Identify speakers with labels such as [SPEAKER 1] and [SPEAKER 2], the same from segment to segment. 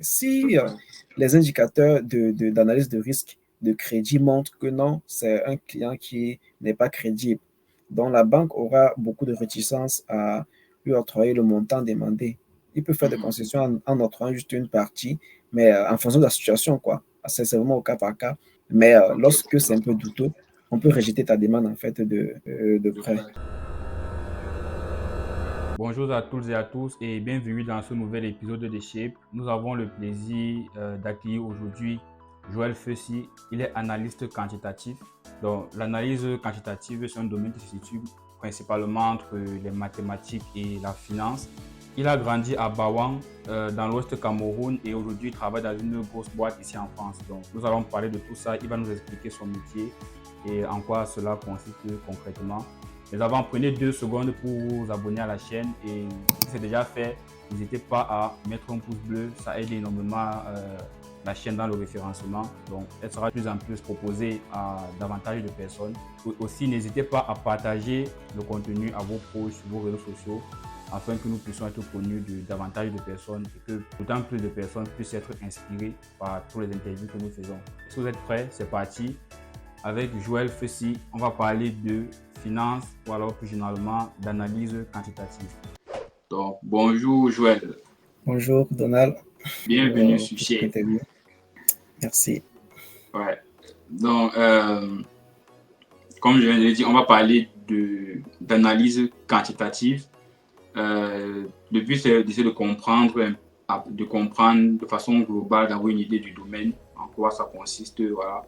[SPEAKER 1] Si les indicateurs d'analyse de risque de crédit montrent que non, c'est un client qui n'est pas crédible, donc la banque aura beaucoup de réticence à lui octroyer le montant demandé. Il peut faire des
[SPEAKER 2] Mhm.
[SPEAKER 1] concessions en octroyant juste une partie, mais en fonction de la situation, quoi. C'est vraiment au cas par cas. Mais
[SPEAKER 2] Ok,
[SPEAKER 1] lorsque c'est un peu douteux, on peut rejeter ta demande en fait de
[SPEAKER 2] je
[SPEAKER 1] prêt.
[SPEAKER 2] vois. Bonjour à toutes et à tous et bienvenue dans ce nouvel épisode de Shape. Nous avons le plaisir d'accueillir aujourd'hui Joël Fessy. Il est analyste quantitatif. Donc, l'analyse quantitative, c'est un domaine qui se situe principalement entre les mathématiques et la finance. Il a grandi à Bawang, dans l'ouest Cameroun, et aujourd'hui il travaille dans une grosse boîte ici en France. Donc, nous allons parler de tout ça. Il va nous expliquer son métier et en quoi cela consiste concrètement. Mais avant, prenez 2 secondes pour vous abonner à la chaîne et si c'est déjà fait, n'hésitez pas à mettre un pouce bleu, ça aide énormément la chaîne dans le référencement. Donc, elle sera de plus en plus proposée à davantage de personnes. Aussi, n'hésitez pas à partager le contenu à vos proches sur vos réseaux sociaux afin que nous puissions être connus de davantage de personnes et que d'autant plus de personnes puissent être inspirées par tous les interviews que nous faisons. Si vous êtes prêts, c'est parti. Avec Joël Fessy, on va parler de finance ou alors plus généralement d'analyse quantitative. Donc, bonjour Joël,
[SPEAKER 1] Bonjour Donald,
[SPEAKER 2] bienvenue sur
[SPEAKER 1] pour cette
[SPEAKER 2] Shape.
[SPEAKER 1] interview. Merci.
[SPEAKER 2] Ouais. Donc, comme je viens de le dire, on va parler d'analyse quantitative. Le but, c'est d'essayer de comprendre de façon globale, d'avoir une idée du domaine, en quoi ça consiste. Voilà.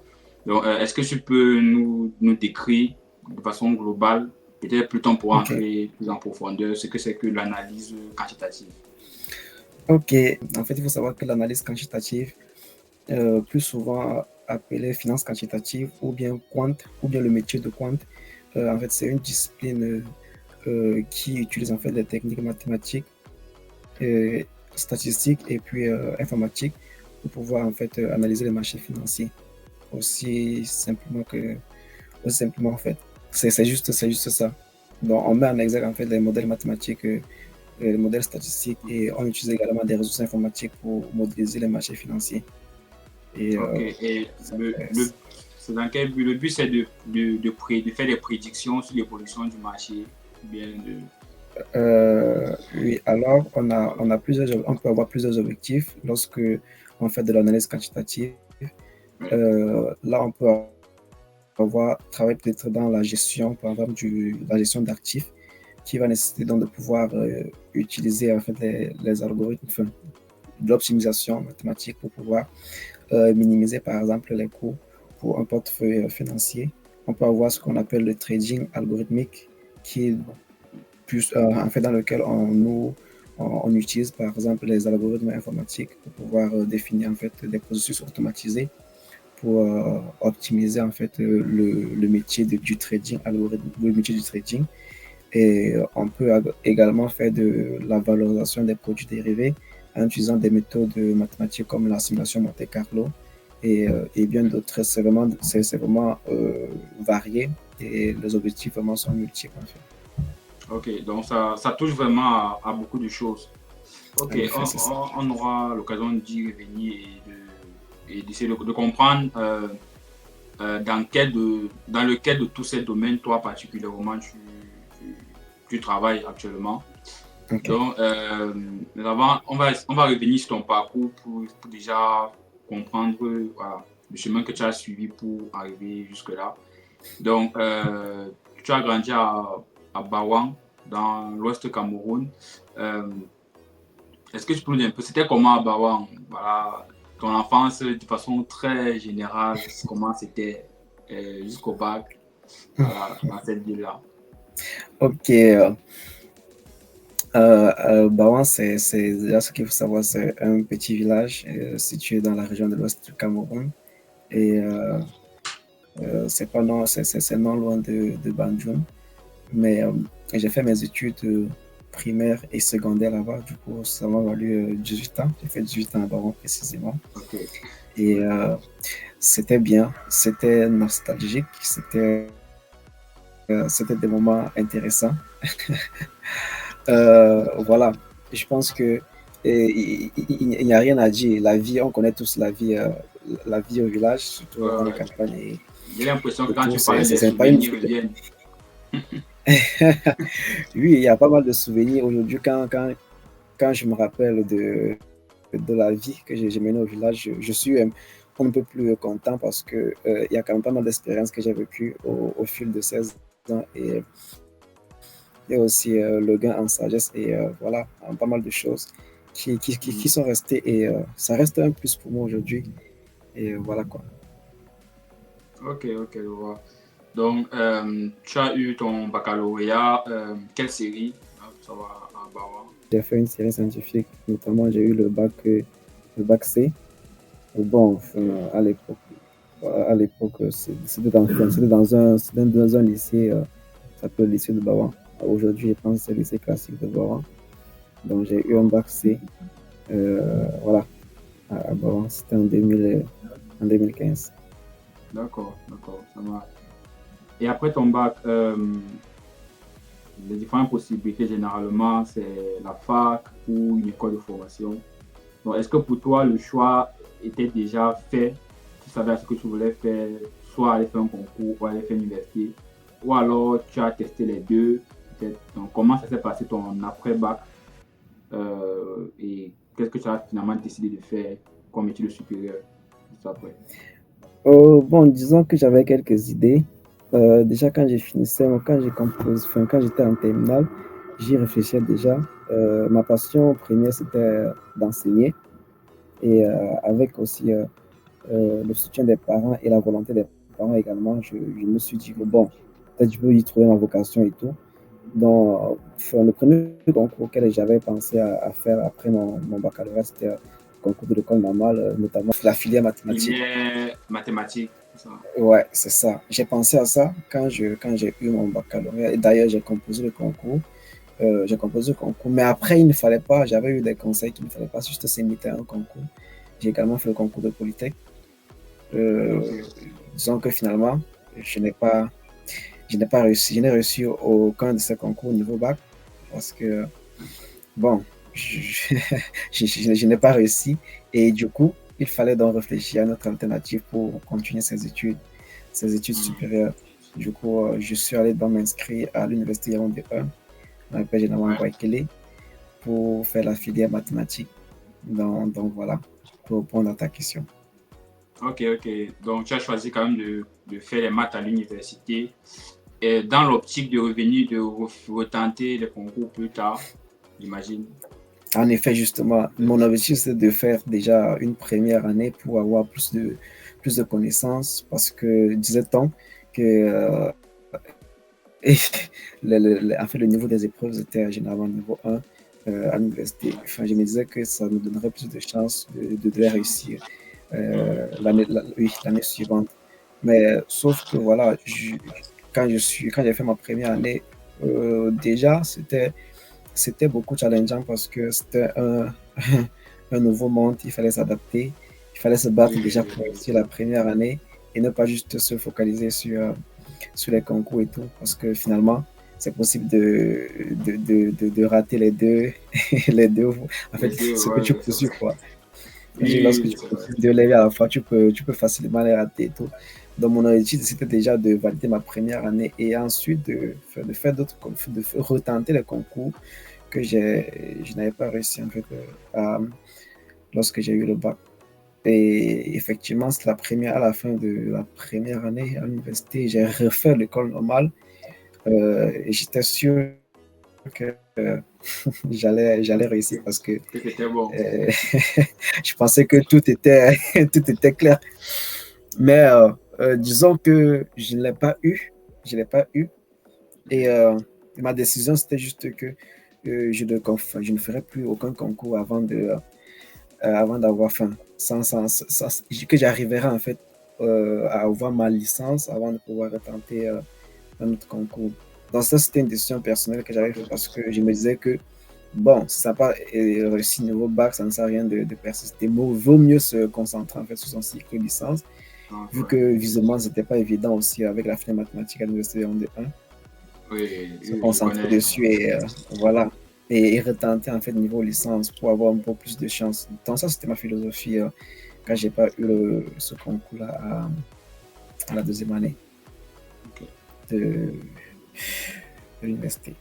[SPEAKER 2] Donc, est-ce que tu peux nous décrire de façon globale, peut-être plus tard pour
[SPEAKER 1] Ok.
[SPEAKER 2] entrer plus en profondeur, ce que c'est que l'analyse quantitative?
[SPEAKER 1] Ok. En fait, il faut savoir que l'analyse quantitative, plus souvent appelée finance quantitative ou bien quant, ou bien le métier de quant, en fait, c'est une discipline qui utilise en fait des techniques mathématiques, euh, statistiques et puis informatiques pour pouvoir en fait analyser les marchés financiers aussi simplement que aussi simplement en fait. C'est juste ça. Donc, on met en exergue en fait les modèles mathématiques, les modèles statistiques et on utilise également des ressources informatiques pour modéliser les marchés financiers. Et
[SPEAKER 2] Ok, et
[SPEAKER 1] ça
[SPEAKER 2] c'est dans quel but? Le but, c'est de faire des prédictions sur l'évolution du marché. Bien de...
[SPEAKER 1] oui, alors on peut avoir plusieurs objectifs lorsque on fait de l'analyse quantitative.
[SPEAKER 2] Ouais.
[SPEAKER 1] Là, on peut travailler peut-être dans la gestion, par exemple, la gestion d'actifs, qui va nécessiter donc de pouvoir utiliser en fait les algorithmes, enfin, de l'optimisation mathématique pour pouvoir minimiser par exemple les coûts pour un portefeuille financier. On peut avoir ce qu'on appelle le trading algorithmique, qui est plus, en fait, dans lequel on utilise par exemple les algorithmes informatiques pour pouvoir définir en fait des processus automatisés pour optimiser en fait le métier du trading, le métier du trading. Et on peut également faire de la valorisation des produits dérivés en utilisant des méthodes mathématiques comme la simulation Monte Carlo et bien d'autres. C'est vraiment varié et les objectifs vraiment sont multiples en fait.
[SPEAKER 2] Ok, donc ça touche vraiment à beaucoup de choses. Ok,
[SPEAKER 1] En effet, c'est ça.
[SPEAKER 2] on aura l'occasion d'y revenir et d'essayer de comprendre dans lequel de tous ces domaines, toi particulièrement, tu travailles actuellement.
[SPEAKER 1] Ok.
[SPEAKER 2] Donc, avant, on va revenir sur ton parcours pour déjà comprendre voilà, le chemin que tu as suivi pour arriver jusque-là. Donc, tu as grandi à Bawang, dans l'ouest Cameroun. Euh, Est-ce que tu peux nous dire un peu, c'était comment à Bawang? Voilà, ton enfance de façon très générale, comment c'était jusqu'au bac, voilà, dans cette ville-là.
[SPEAKER 1] Ok. Bawan, déjà ce qu'il faut savoir, c'est un petit village situé dans la région de l'ouest du Cameroun. Et c'est pas non, c'est non loin de Banjul. Mais j'ai fait mes études primaires et secondaires là-bas. Du coup, ça m'a valu 18 ans. J'ai fait 18 ans à Bawan précisément.
[SPEAKER 2] Ok.
[SPEAKER 1] Et c'était bien, c'était nostalgique, c'était des moments intéressants. Voilà, je pense que Et il n'y a rien à dire. La vie, on connaît tous la vie au village, surtout
[SPEAKER 2] Ouais,
[SPEAKER 1] dans les
[SPEAKER 2] ouais.
[SPEAKER 1] campagnes
[SPEAKER 2] J'ai l'impression que
[SPEAKER 1] et
[SPEAKER 2] quand
[SPEAKER 1] tout.
[SPEAKER 2] tu parles, les
[SPEAKER 1] C'est pas une.
[SPEAKER 2] souvenirs reviennent.
[SPEAKER 1] Oui, il y a pas mal de souvenirs. Aujourd'hui, quand je me rappelle de la vie que j'ai menée au village, je suis un peu plus content parce que il y a quand même pas mal d'expériences que j'ai vécues au fil de 16 ans et aussi le gain en sagesse et voilà, pas mal de choses qui
[SPEAKER 2] Mhm.
[SPEAKER 1] sont restées et ça reste un plus pour moi aujourd'hui et voilà quoi.
[SPEAKER 2] Ok, ok, je vois. Donc, tu as eu ton baccalauréat, quelle série? Hein, ça va à Bawa.
[SPEAKER 1] J'ai fait une série scientifique, notamment j'ai eu le bac C. Bon, enfin,
[SPEAKER 2] Ok.
[SPEAKER 1] à l'époque, c'était dans un lycée, ça s'appelle le lycée de Bawa. Aujourd'hui, je pense que c'est le lycée classique de Bawa. Donc, j'ai eu un
[SPEAKER 2] D'accord,
[SPEAKER 1] bac C, voilà, à Bawa. C'était en 2015.
[SPEAKER 2] d'accord, d'accord, ça marche. Et après ton bac, les différentes possibilités, généralement, c'est la fac ou une école de formation. Donc, est-ce que pour toi, le choix était déjà fait? Tu savais ce que tu voulais faire, soit aller faire un concours ou aller faire l'université, ou alors tu as testé les deux, peut-être. Donc, comment ça s'est passé ton après-bac et qu'est-ce que tu as finalement décidé de faire comme études supérieures juste après?
[SPEAKER 1] Bon, disons que j'avais quelques idées. Déjà, quand j'ai finissais, quand j'ai composé, enfin, quand j'étais en terminale, j'y réfléchissais déjà. Ma passion première, c'était d'enseigner. Et avec aussi le soutien des parents et la volonté des parents également, je me suis dit que bon, peut-être je peux y trouver ma vocation et tout. Donc, le premier concours auquel j'avais pensé à faire après mon baccalauréat, c'était le concours de l'école normale, notamment la filière mathématiques.
[SPEAKER 2] Filière mathématiques, c'est ça.
[SPEAKER 1] Ouais, c'est ça. J'ai pensé à ça quand j'ai eu mon baccalauréat. Et d'ailleurs, j'ai composé le concours. Mais après, il ne fallait pas, j'avais eu des conseils qu'il ne fallait pas juste s'imiter à un concours. J'ai également fait le concours de Polytech. Euh,
[SPEAKER 2] Ok.
[SPEAKER 1] Disons que finalement, je n'ai pas, je n'ai reçu aucun de ces concours au niveau bac parce que, bon, je, je n'ai pas réussi et du coup, il fallait donc réfléchir à notre alternative pour continuer ses études
[SPEAKER 2] Hmm.
[SPEAKER 1] supérieures. Du coup, je suis allé donc m'inscrire à l'université Yaoundé 1, dans laquelle j'ai nommé
[SPEAKER 2] Ouais.
[SPEAKER 1] Guaykele, pour faire la filière mathématique. Donc voilà, pour répondre à ta question.
[SPEAKER 2] Ok, ok. Donc, tu as choisi quand même de faire les maths à l'université et dans l'optique de revenir, de retenter les concours plus tard, j'imagine.
[SPEAKER 1] En effet, justement, mon objectif, c'est de faire déjà une première année pour avoir plus de connaissances parce que, disait-on, que et en fait, le niveau des épreuves était généralement niveau 1 à l'université. Enfin, je me disais que ça me donnerait plus de chances de
[SPEAKER 2] De
[SPEAKER 1] les
[SPEAKER 2] chance.
[SPEAKER 1] réussir
[SPEAKER 2] Mhm.
[SPEAKER 1] oui, l'année suivante. Mais sauf que voilà, quand j'ai fait ma première année, déjà, c'était beaucoup challengeant parce que c'était un nouveau monde, il fallait s'adapter, il fallait se battre
[SPEAKER 2] Oui,
[SPEAKER 1] déjà
[SPEAKER 2] oui,
[SPEAKER 1] pour
[SPEAKER 2] oui.
[SPEAKER 1] réussir la première année et ne pas juste se focaliser sur les concours et tout, parce que finalement, c'est possible de rater les deux, les deux, en fait,
[SPEAKER 2] Les deux,
[SPEAKER 1] ce que
[SPEAKER 2] ouais,
[SPEAKER 1] tu
[SPEAKER 2] ouais, c'est
[SPEAKER 1] poursuis,
[SPEAKER 2] vrai.
[SPEAKER 1] quoi. Lorsque
[SPEAKER 2] Oui,
[SPEAKER 1] tu
[SPEAKER 2] c'est vrai.
[SPEAKER 1] poursuis deux leviers à la fois, tu peux facilement les rater et tout. Donc, mon objectif, c'était déjà de valider ma première année et ensuite de faire d'autres, de retenter les concours que je n'avais pas réussi en fait lorsque j'ai eu le bac. Et effectivement, c'est à la fin de la première année à l'université, j'ai refait l'école normale et j'étais sûr que j'allais réussir parce que
[SPEAKER 2] Que c'était bon.
[SPEAKER 1] euh, je pensais que tout était clair. Mais disons que je ne l'ai pas eu. Je ne l'ai pas eu. Et ma décision, c'était juste que je ne ferai plus aucun concours avant d'avoir faim. Que j'arriverai en fait à avoir ma licence avant de pouvoir tenter un autre concours. Donc ça, c'était une décision personnelle que j'avais
[SPEAKER 2] Ok.
[SPEAKER 1] faite parce que je me disais que, bon, si ça n'a pas réussi niveau bac, ça ne sert à rien de persister. Vaut mieux se concentrer en fait sur son cycle de licence,
[SPEAKER 2] Donc,
[SPEAKER 1] vu
[SPEAKER 2] ouais.
[SPEAKER 1] que visiblement, ce n'était pas évident aussi avec la filière mathématique à l'université en D1,
[SPEAKER 2] Oui,
[SPEAKER 1] se
[SPEAKER 2] oui, je
[SPEAKER 1] concentrer
[SPEAKER 2] connais.
[SPEAKER 1] dessus et voilà. et retenter en fait niveau licence pour avoir un peu plus de chance. Donc ça, c'était ma philosophie quand j'ai pas eu ce concours-là à la deuxième année
[SPEAKER 3] Ok.
[SPEAKER 1] de, de l'université.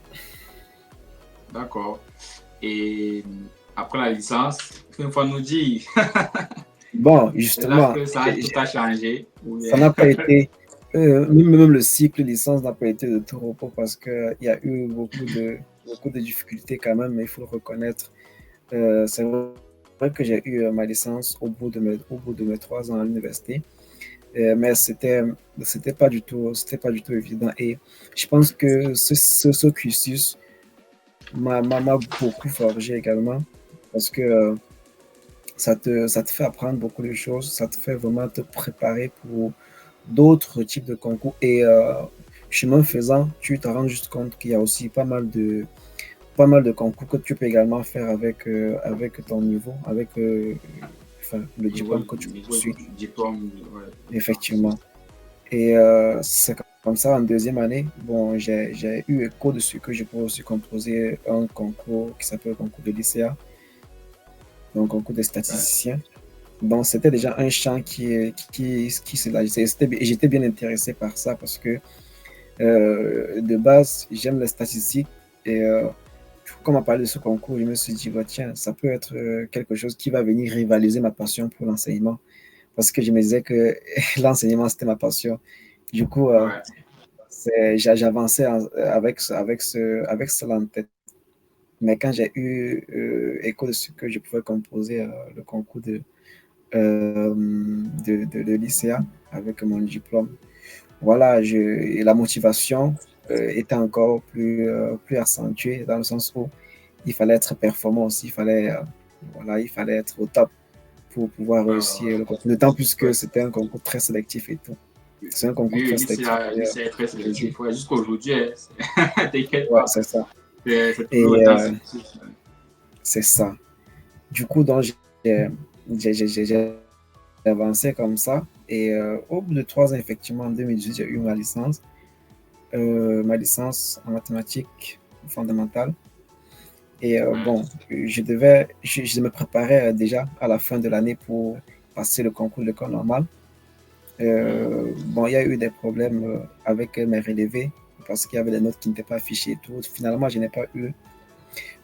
[SPEAKER 3] D'accord. Et après la licence, une fois nous dire,
[SPEAKER 1] Bon,
[SPEAKER 3] c'est là
[SPEAKER 1] justement,
[SPEAKER 3] que ça, tout a changé. Ou
[SPEAKER 1] ça
[SPEAKER 3] bien...
[SPEAKER 1] n'a pas été, même le cycle licence n'a pas été de tout repos parce qu'il y a eu beaucoup de difficultés quand même, mais il faut le reconnaître. C'est vrai que j'ai eu ma licence au bout de mes 3 ans à l'université, mais c'était pas du tout évident. Et je pense que ce cursus m'a beaucoup forgé également parce que ça te fait apprendre beaucoup de choses, ça te fait vraiment te préparer pour d'autres types de concours. Et chemin faisant, tu te rends juste compte qu'il y a aussi pas mal de concours que tu peux également faire avec ton niveau, avec enfin, le diplôme que tu
[SPEAKER 3] Niveau
[SPEAKER 1] poursuis,
[SPEAKER 3] du diplôme, ouais,
[SPEAKER 1] effectivement. Et c'est comme ça, en deuxième année, bon, j'ai eu écho de ce que je peux aussi composer un concours qui s'appelle le concours de lycéa, donc concours des
[SPEAKER 3] ouais.
[SPEAKER 1] statisticiens. Donc, c'était déjà un champ qui s'élargissait. Et j'étais bien intéressé par ça parce que de base, j'aime les statistiques. Et comme on parlait de ce concours, je me suis dit, bah, tiens, ça peut être quelque chose qui va venir rivaliser ma passion pour l'enseignement. Parce que je me disais que l'enseignement, c'était ma passion. Du coup,
[SPEAKER 3] Ouais.
[SPEAKER 1] j'avançais avec cela en tête. Mais quand j'ai eu écho de ce que je pouvais composer le concours de lycéa avec mon diplôme, voilà, et la motivation était encore plus accentuée dans le sens où il fallait être performant aussi, voilà, il fallait être au top pour pouvoir
[SPEAKER 3] Ouais,
[SPEAKER 1] réussir
[SPEAKER 3] ouais,
[SPEAKER 1] le concours. D'autant plus
[SPEAKER 3] ouais.
[SPEAKER 1] que c'était un concours très sélectif et tout. C'est un concours
[SPEAKER 3] Oui,
[SPEAKER 1] très sélectif d'ailleurs.
[SPEAKER 3] lycée est très
[SPEAKER 1] Je dis.
[SPEAKER 3] sélectif. Ouais, jusqu'à aujourd'hui, hein, t'inquiète
[SPEAKER 1] Ouais,
[SPEAKER 3] pas.
[SPEAKER 1] c'est ça.
[SPEAKER 3] C'est toujours
[SPEAKER 1] Et
[SPEAKER 3] autant sélectif.
[SPEAKER 1] c'est ça. Du coup, donc, j'ai avancé comme ça. Et au bout de 3 ans, effectivement, en 2018, j'ai eu ma licence en mathématiques fondamentales. Et
[SPEAKER 3] Ouais.
[SPEAKER 1] bon, je me préparais déjà à la fin de l'année pour passer le concours de l'école normale.
[SPEAKER 3] Mhm.
[SPEAKER 1] Bon, il y a eu des problèmes avec mes relevés parce qu'il y avait des notes qui n'étaient pas affichées et tout. Finalement, je n'ai pas eu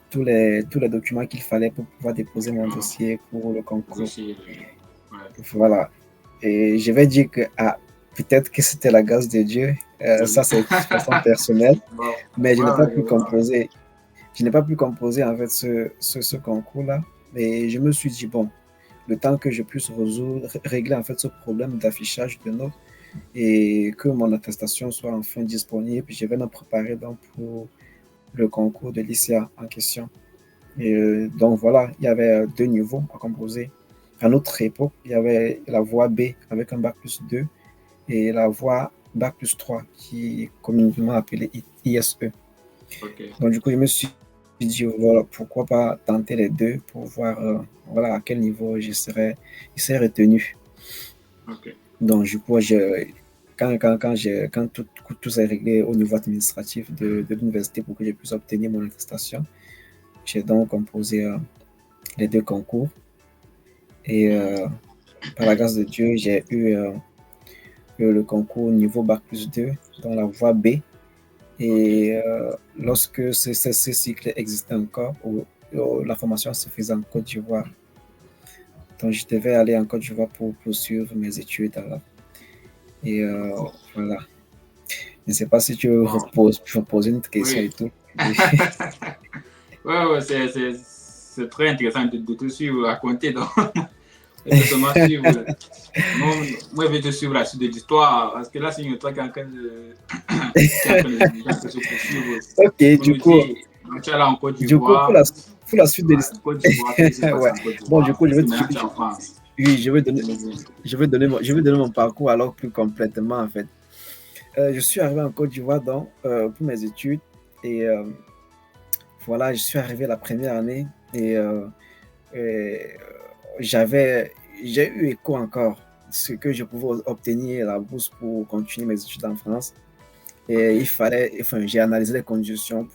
[SPEAKER 1] tous les documents qu'il fallait pour pouvoir déposer mon
[SPEAKER 3] D'accord.
[SPEAKER 1] dossier pour le
[SPEAKER 3] Vous
[SPEAKER 1] concours.
[SPEAKER 3] aussi, ouais.
[SPEAKER 1] Voilà. Et je vais dire que peut-être que c'était la grâce de Dieu. Ça, c'est de façon personnelle.
[SPEAKER 3] Bon,
[SPEAKER 1] Mais je n'ai pas
[SPEAKER 3] ouais,
[SPEAKER 1] pu composer. Je n'ai pas pu composer en fait ce concours-là. Et je me suis dit, bon, le temps que je puisse régler en fait ce problème d'affichage de notes et que mon attestation soit enfin disponible, je vais me préparer donc pour le concours de lycéa en question. Et donc voilà, il y avait 2 niveaux à composer. À notre époque, il y avait la voie B avec un bac+2 et la voie bac+3 qui est communément appelée ISE.
[SPEAKER 3] ok,
[SPEAKER 1] Donc du coup, je me suis dit, voilà, pourquoi pas tenter les deux pour voir voilà, à quel niveau je serais retenu.
[SPEAKER 3] ok.
[SPEAKER 1] Donc du coup, quand tout s'est réglé au niveau administratif de l'université pour que je puisse obtenir mon attestation, j'ai donc composé les 2 concours. Et
[SPEAKER 3] Mhm.
[SPEAKER 1] par la grâce de Dieu, j'ai eu le concours niveau bac+2 dans la voie B.
[SPEAKER 3] Ok,
[SPEAKER 1] Et lorsque ce cycle existait encore, la formation se faisait en Côte d'Ivoire. Donc, je devais aller en Côte d'Ivoire pour poursuivre mes études là. Et
[SPEAKER 3] d'accord.
[SPEAKER 1] voilà. Je ne sais pas si tu veux
[SPEAKER 3] Bon,
[SPEAKER 1] poser une question et
[SPEAKER 3] oui.
[SPEAKER 1] tout.
[SPEAKER 3] Ouais, ouais, c'est très intéressant de te suivre, raconter. Donc, je peux seulement suivre. Moi, moi, je vais te suivre la suite de l'histoire. Parce que là, c'est une histoire qui est en train de se poursuivre.
[SPEAKER 1] Ok,
[SPEAKER 3] Pour nous dire, tu es là en Côte
[SPEAKER 1] pour
[SPEAKER 3] d'Ivoire.
[SPEAKER 1] la suite de
[SPEAKER 3] Ouais,
[SPEAKER 1] l'histoire.
[SPEAKER 3] Côte d'Ivoire, qu'est-ce qui s'est passé
[SPEAKER 1] Ouais.
[SPEAKER 3] en Côte
[SPEAKER 1] Bon, du
[SPEAKER 3] d'Ivoire?
[SPEAKER 1] coup,
[SPEAKER 3] Est-ce que maintenant tu es en France?
[SPEAKER 1] oui,
[SPEAKER 3] Tu me dis.
[SPEAKER 1] je vais donner mon parcours alors plus complètement en fait. Je suis arrivé en Côte d'Ivoire donc, pour mes études et voilà, je suis arrivé la première année et, et, j'ai eu écho encore ce que je pouvais obtenir la bourse pour continuer mes études en France.
[SPEAKER 3] Ok,
[SPEAKER 1] Et il fallait, enfin, j'ai analysé les conditions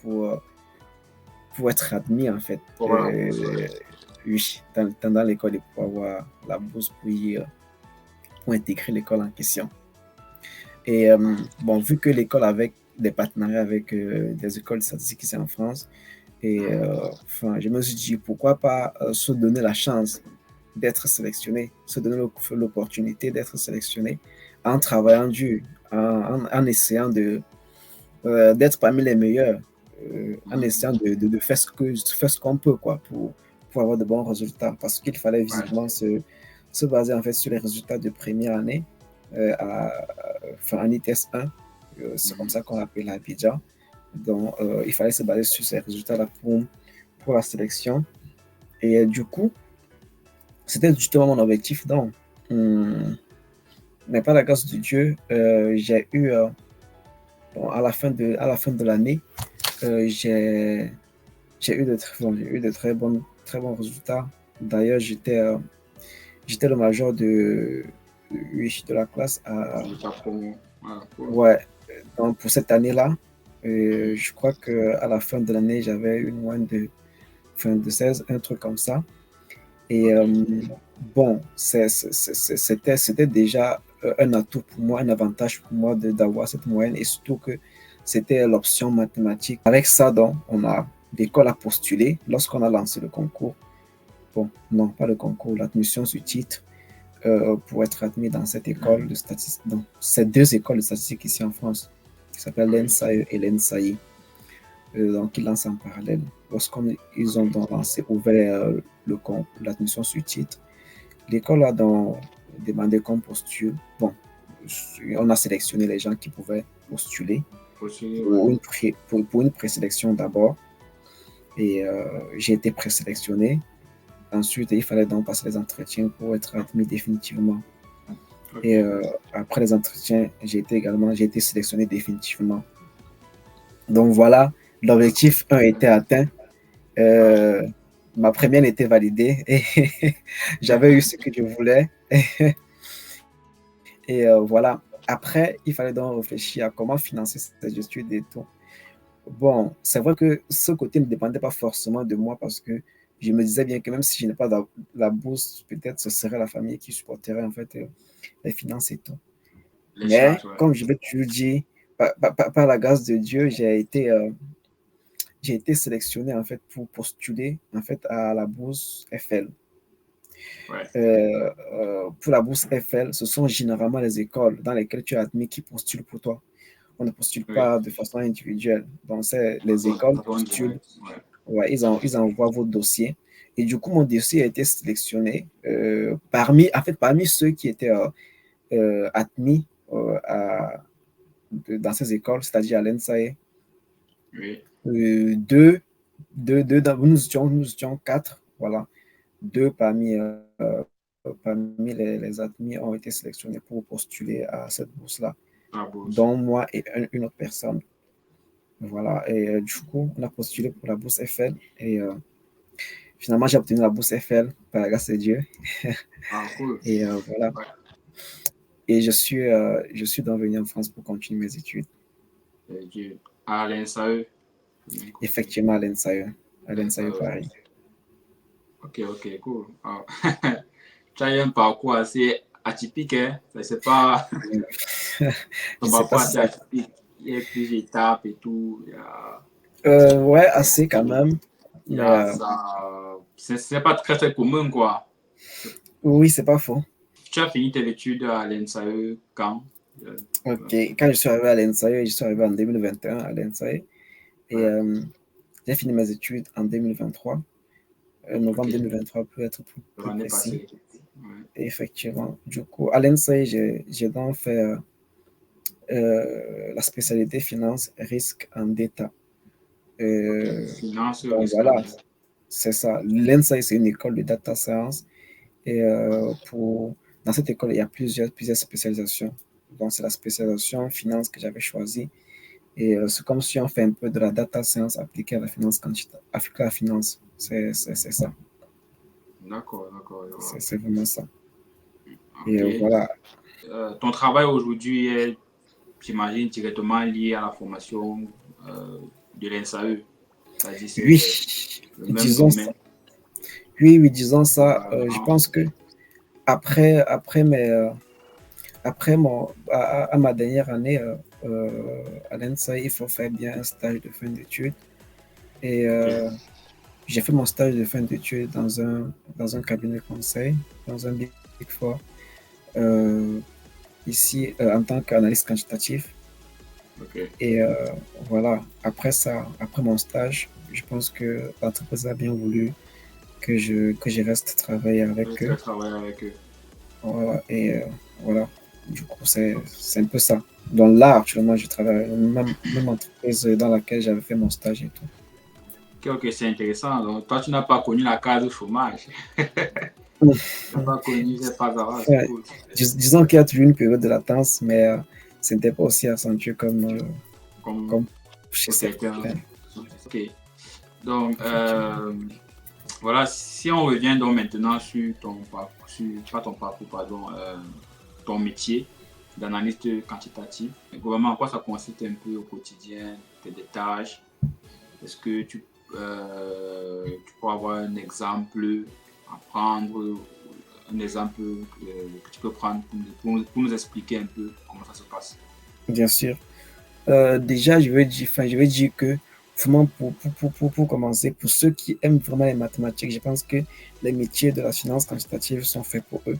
[SPEAKER 1] pour être admis, en fait,
[SPEAKER 3] Pour avoir la bourse, ouais.
[SPEAKER 1] oui, dans l'école et pour avoir la bourse pour intégrer l'école en question. Et bon, vu que l'école avait des partenariats avec des écoles statistiques ici en France, et enfin, je me suis dit, pourquoi pas se donner la chance d'être sélectionné, se donner l'opportunité d'être sélectionné en travaillant dur, en essayant d'être parmi les meilleurs, en essayant de faire ce qu'on peut quoi, pour avoir de bons résultats. Parce qu'il fallait visiblement se baser en fait sur les résultats de première année enfin, en ITS 1. C'est comme ça qu'on l'appelle Abidjan. Donc, il fallait se baser sur ces résultats-là pour la sélection. Et du coup, c'était justement mon objectif. Donc, mais par la grâce de Dieu, j'ai eu, bon, à la fin de l'année, j'ai eu de très bons résultats. D'ailleurs, j'étais le major de la classe. Ouais, donc pour cette année-là, je crois qu'à la fin de l'année, j'avais une moyenne de 16, un truc comme ça. Et bon, c'était déjà un atout pour moi, un avantage pour moi d'avoir cette moyenne, et surtout que c'était l'option mathématique. Avec ça, donc, l'école a postulé lorsqu'on a lancé le concours. Bon, non, pas le concours, l'admission sur titre pour être admis dans cette école de statistique. Donc, ces deux écoles de statistique ici en France, qui s'appellent l'ENSAE et l'ENSAI. Donc, ils lancent en parallèle. Lorsqu'ils ont donc ouvert l'admission sur titre, l'école a donc demandé qu'on postule. Bon, on a sélectionné les gens qui pouvaient postuler pour une présélection d'abord. Et j'ai été présélectionné. Ensuite, il fallait donc passer les entretiens pour être admis définitivement. Et après les entretiens, j'ai été sélectionné définitivement. Donc voilà, l'objectif 1 était atteint. Ma première était validée et j'avais eu ce que je voulais. Et voilà. Après, il fallait donc réfléchir à comment financer ces études et tout. Bon, c'est vrai que ce côté ne dépendait pas forcément de moi parce que je me disais bien que même si je n'ai pas la bourse, peut-être ce serait la famille qui supporterait en fait les finances et tout. Mais comme je vais toujours dire, par la grâce de Dieu, j'ai été sélectionné en fait pour postuler en fait à la bourse FL. Pour la bourse FL, ce sont généralement les écoles dans lesquelles tu es admis qui postulent pour toi. On ne postule pas de façon individuelle. Donc, c'est les écoles postulent. Ouais, ils envoient vos dossiers. Et du coup, mon dossier a été sélectionné parmi ceux qui étaient admis dans ces écoles, c'est-à-dire à l'ENSAE. Nous étions 4, voilà. 2 parmi les admis ont été sélectionnés pour postuler à cette bourse-là, dont moi et une autre personne. Voilà, et du coup, on a postulé pour la bourse FL et finalement, j'ai obtenu la bourse FL par la grâce de Dieu.
[SPEAKER 3] Cool.
[SPEAKER 1] Et voilà. Et je suis donc venu en France pour continuer mes études.
[SPEAKER 3] À l'ENSAE?
[SPEAKER 1] Effectivement, à l'ENSAE Paris.
[SPEAKER 3] Ok, cool. Tu as eu un parcours assez atypique, hein? C'est pas un parcours assez atypique. Il y a plusieurs étapes et tout.
[SPEAKER 1] Ouais, assez quand même.
[SPEAKER 3] C'est pas très, très commun, quoi.
[SPEAKER 1] Oui, c'est pas faux.
[SPEAKER 3] Tu as fini tes études à l'ENSAE quand?
[SPEAKER 1] Ok, quand je suis arrivé à l'ENSAE, je suis arrivé en 2021 à l'ENSAE. Et j'ai fini mes études en 2023. Novembre 2023 peut être plus précis. Effectivement. Du coup, à l'ENSAE, j'ai donc fait la spécialité finance, risque en data.
[SPEAKER 3] Finance,
[SPEAKER 1] donc
[SPEAKER 3] risque.
[SPEAKER 1] voilà, c'est ça. L'ENSAE, c'est une école de data science. Et dans cette école, il y a plusieurs spécialisations. Donc, c'est la spécialisation finance que j'avais choisie. Et c'est comme si on fait un peu de la data science appliquée à la finance appliquée à la finance. C'est ça.
[SPEAKER 3] D'accord.
[SPEAKER 1] C'est vraiment ça. Et voilà.
[SPEAKER 3] Ton travail aujourd'hui est, j'imagine, directement lié à la formation de l'ENSAE. C'est-à-dire c'est
[SPEAKER 1] Oui,
[SPEAKER 3] le même
[SPEAKER 1] disons ça.
[SPEAKER 3] domaine.
[SPEAKER 1] Oui, disons ça. Je
[SPEAKER 3] Vraiment.
[SPEAKER 1] pense que après, après, mes, après à ma dernière année à l'ENSA, il faut faire bien un stage de fin d'études. Et
[SPEAKER 3] Ok,
[SPEAKER 1] j'ai fait mon stage de fin d'études dans un cabinet conseil, dans un Big Four, euh, ici en tant qu'analyste quantitatif.
[SPEAKER 3] ok.
[SPEAKER 1] Et voilà, après ça, après mon stage, je pense que l'entreprise a bien voulu que je reste travailler avec
[SPEAKER 3] Tu
[SPEAKER 1] eux.
[SPEAKER 3] as travaillé avec eux.
[SPEAKER 1] Voilà, et voilà, du coup, c'est un peu ça. Donc là, actuellement, je travaille dans la même entreprise dans laquelle j'avais fait mon stage et tout.
[SPEAKER 3] Ok, ok, c'est intéressant. Donc, toi, tu n'as pas connu la case au chômage. Tu n'as pas connu, c'est pas grave, c'est
[SPEAKER 1] Enfin,
[SPEAKER 3] cool.
[SPEAKER 1] disons qu'il y a toujours une période de latence, mais ce n'était pas aussi accentué
[SPEAKER 3] Comme
[SPEAKER 1] comme chez
[SPEAKER 3] pour certains.
[SPEAKER 1] certains.
[SPEAKER 3] Ok. Donc,
[SPEAKER 1] Effectivement.
[SPEAKER 3] voilà, si on revient donc maintenant sur ton parcours, pas ton parcours, pardon, ton métier d'analyste quantitatif, vraiment, en quoi ça consiste un peu au quotidien, tes tâches? Est-ce que tu peux avoir un exemple à prendre, un exemple que tu peux prendre pour nous expliquer un peu comment ça se passe?
[SPEAKER 1] Bien sûr. Déjà, je veux dire que vraiment pour commencer, pour ceux qui aiment vraiment les mathématiques, je pense que les métiers de la finance quantitative sont faits pour eux.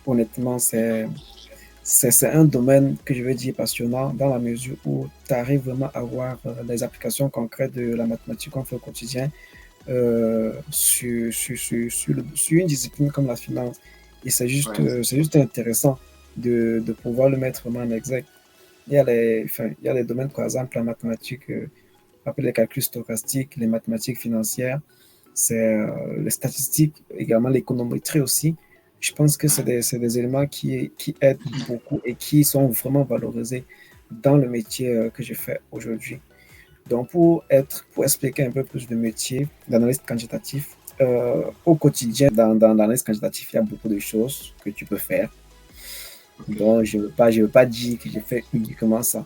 [SPEAKER 1] Honnêtement, c'est un domaine que je veux dire passionnant dans la mesure où tu arrives vraiment à voir les applications concrètes de la mathématique qu'on fait au quotidien sur une discipline comme la finance. Et
[SPEAKER 3] Ouais,
[SPEAKER 1] c'est juste intéressant de pouvoir le mettre vraiment en exergue. Il y a les domaines, par exemple, la mathématique, appelé les calculs stochastiques, les mathématiques financières, c'est les statistiques, également l'économétrie aussi. Je pense que
[SPEAKER 3] ouais.
[SPEAKER 1] c'est des éléments qui aident beaucoup et qui sont vraiment valorisés dans le métier que je fais aujourd'hui. Donc, pour expliquer un peu plus le métier d'analyste quantitatif, au quotidien, dans l'analyse quantitative, il y a beaucoup de choses que tu peux faire.
[SPEAKER 3] Ok.
[SPEAKER 1] Donc, je veux pas dire que je fais uniquement ça.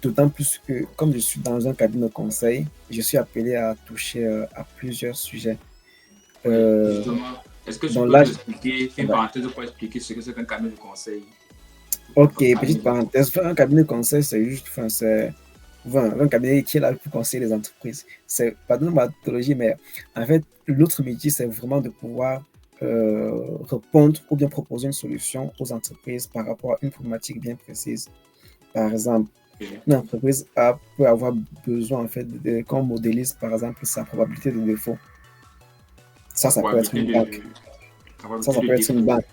[SPEAKER 1] D'autant plus que, comme je suis dans un cabinet de conseil, je suis appelé à toucher à plusieurs sujets.
[SPEAKER 3] Oui,
[SPEAKER 1] Euh,
[SPEAKER 3] justement. Est-ce que tu
[SPEAKER 1] donc
[SPEAKER 3] peux
[SPEAKER 1] là,
[SPEAKER 3] nous expliquer, faire une
[SPEAKER 1] ouais.
[SPEAKER 3] parenthèse pour expliquer ce que c'est qu'un cabinet de conseil?
[SPEAKER 1] Ok,
[SPEAKER 3] Un cabinet
[SPEAKER 1] petite
[SPEAKER 3] de
[SPEAKER 1] parenthèse.
[SPEAKER 3] conseil.
[SPEAKER 1] Faire un cabinet de conseil, c'est juste, enfin, c'est un cabinet qui est là pour conseiller les entreprises. C'est pas de ma pathologie, mais en fait, l'autre métier, c'est vraiment de pouvoir répondre ou bien proposer une solution aux entreprises par rapport à une problématique bien précise. Par exemple,
[SPEAKER 3] Ok.
[SPEAKER 1] une entreprise peut avoir besoin en fait qu'on modélise par exemple sa probabilité de défaut.
[SPEAKER 3] La
[SPEAKER 1] Ça peut être
[SPEAKER 3] probabilité
[SPEAKER 1] une banque. Ça
[SPEAKER 3] de
[SPEAKER 1] peut être une
[SPEAKER 3] défaut.
[SPEAKER 1] banque,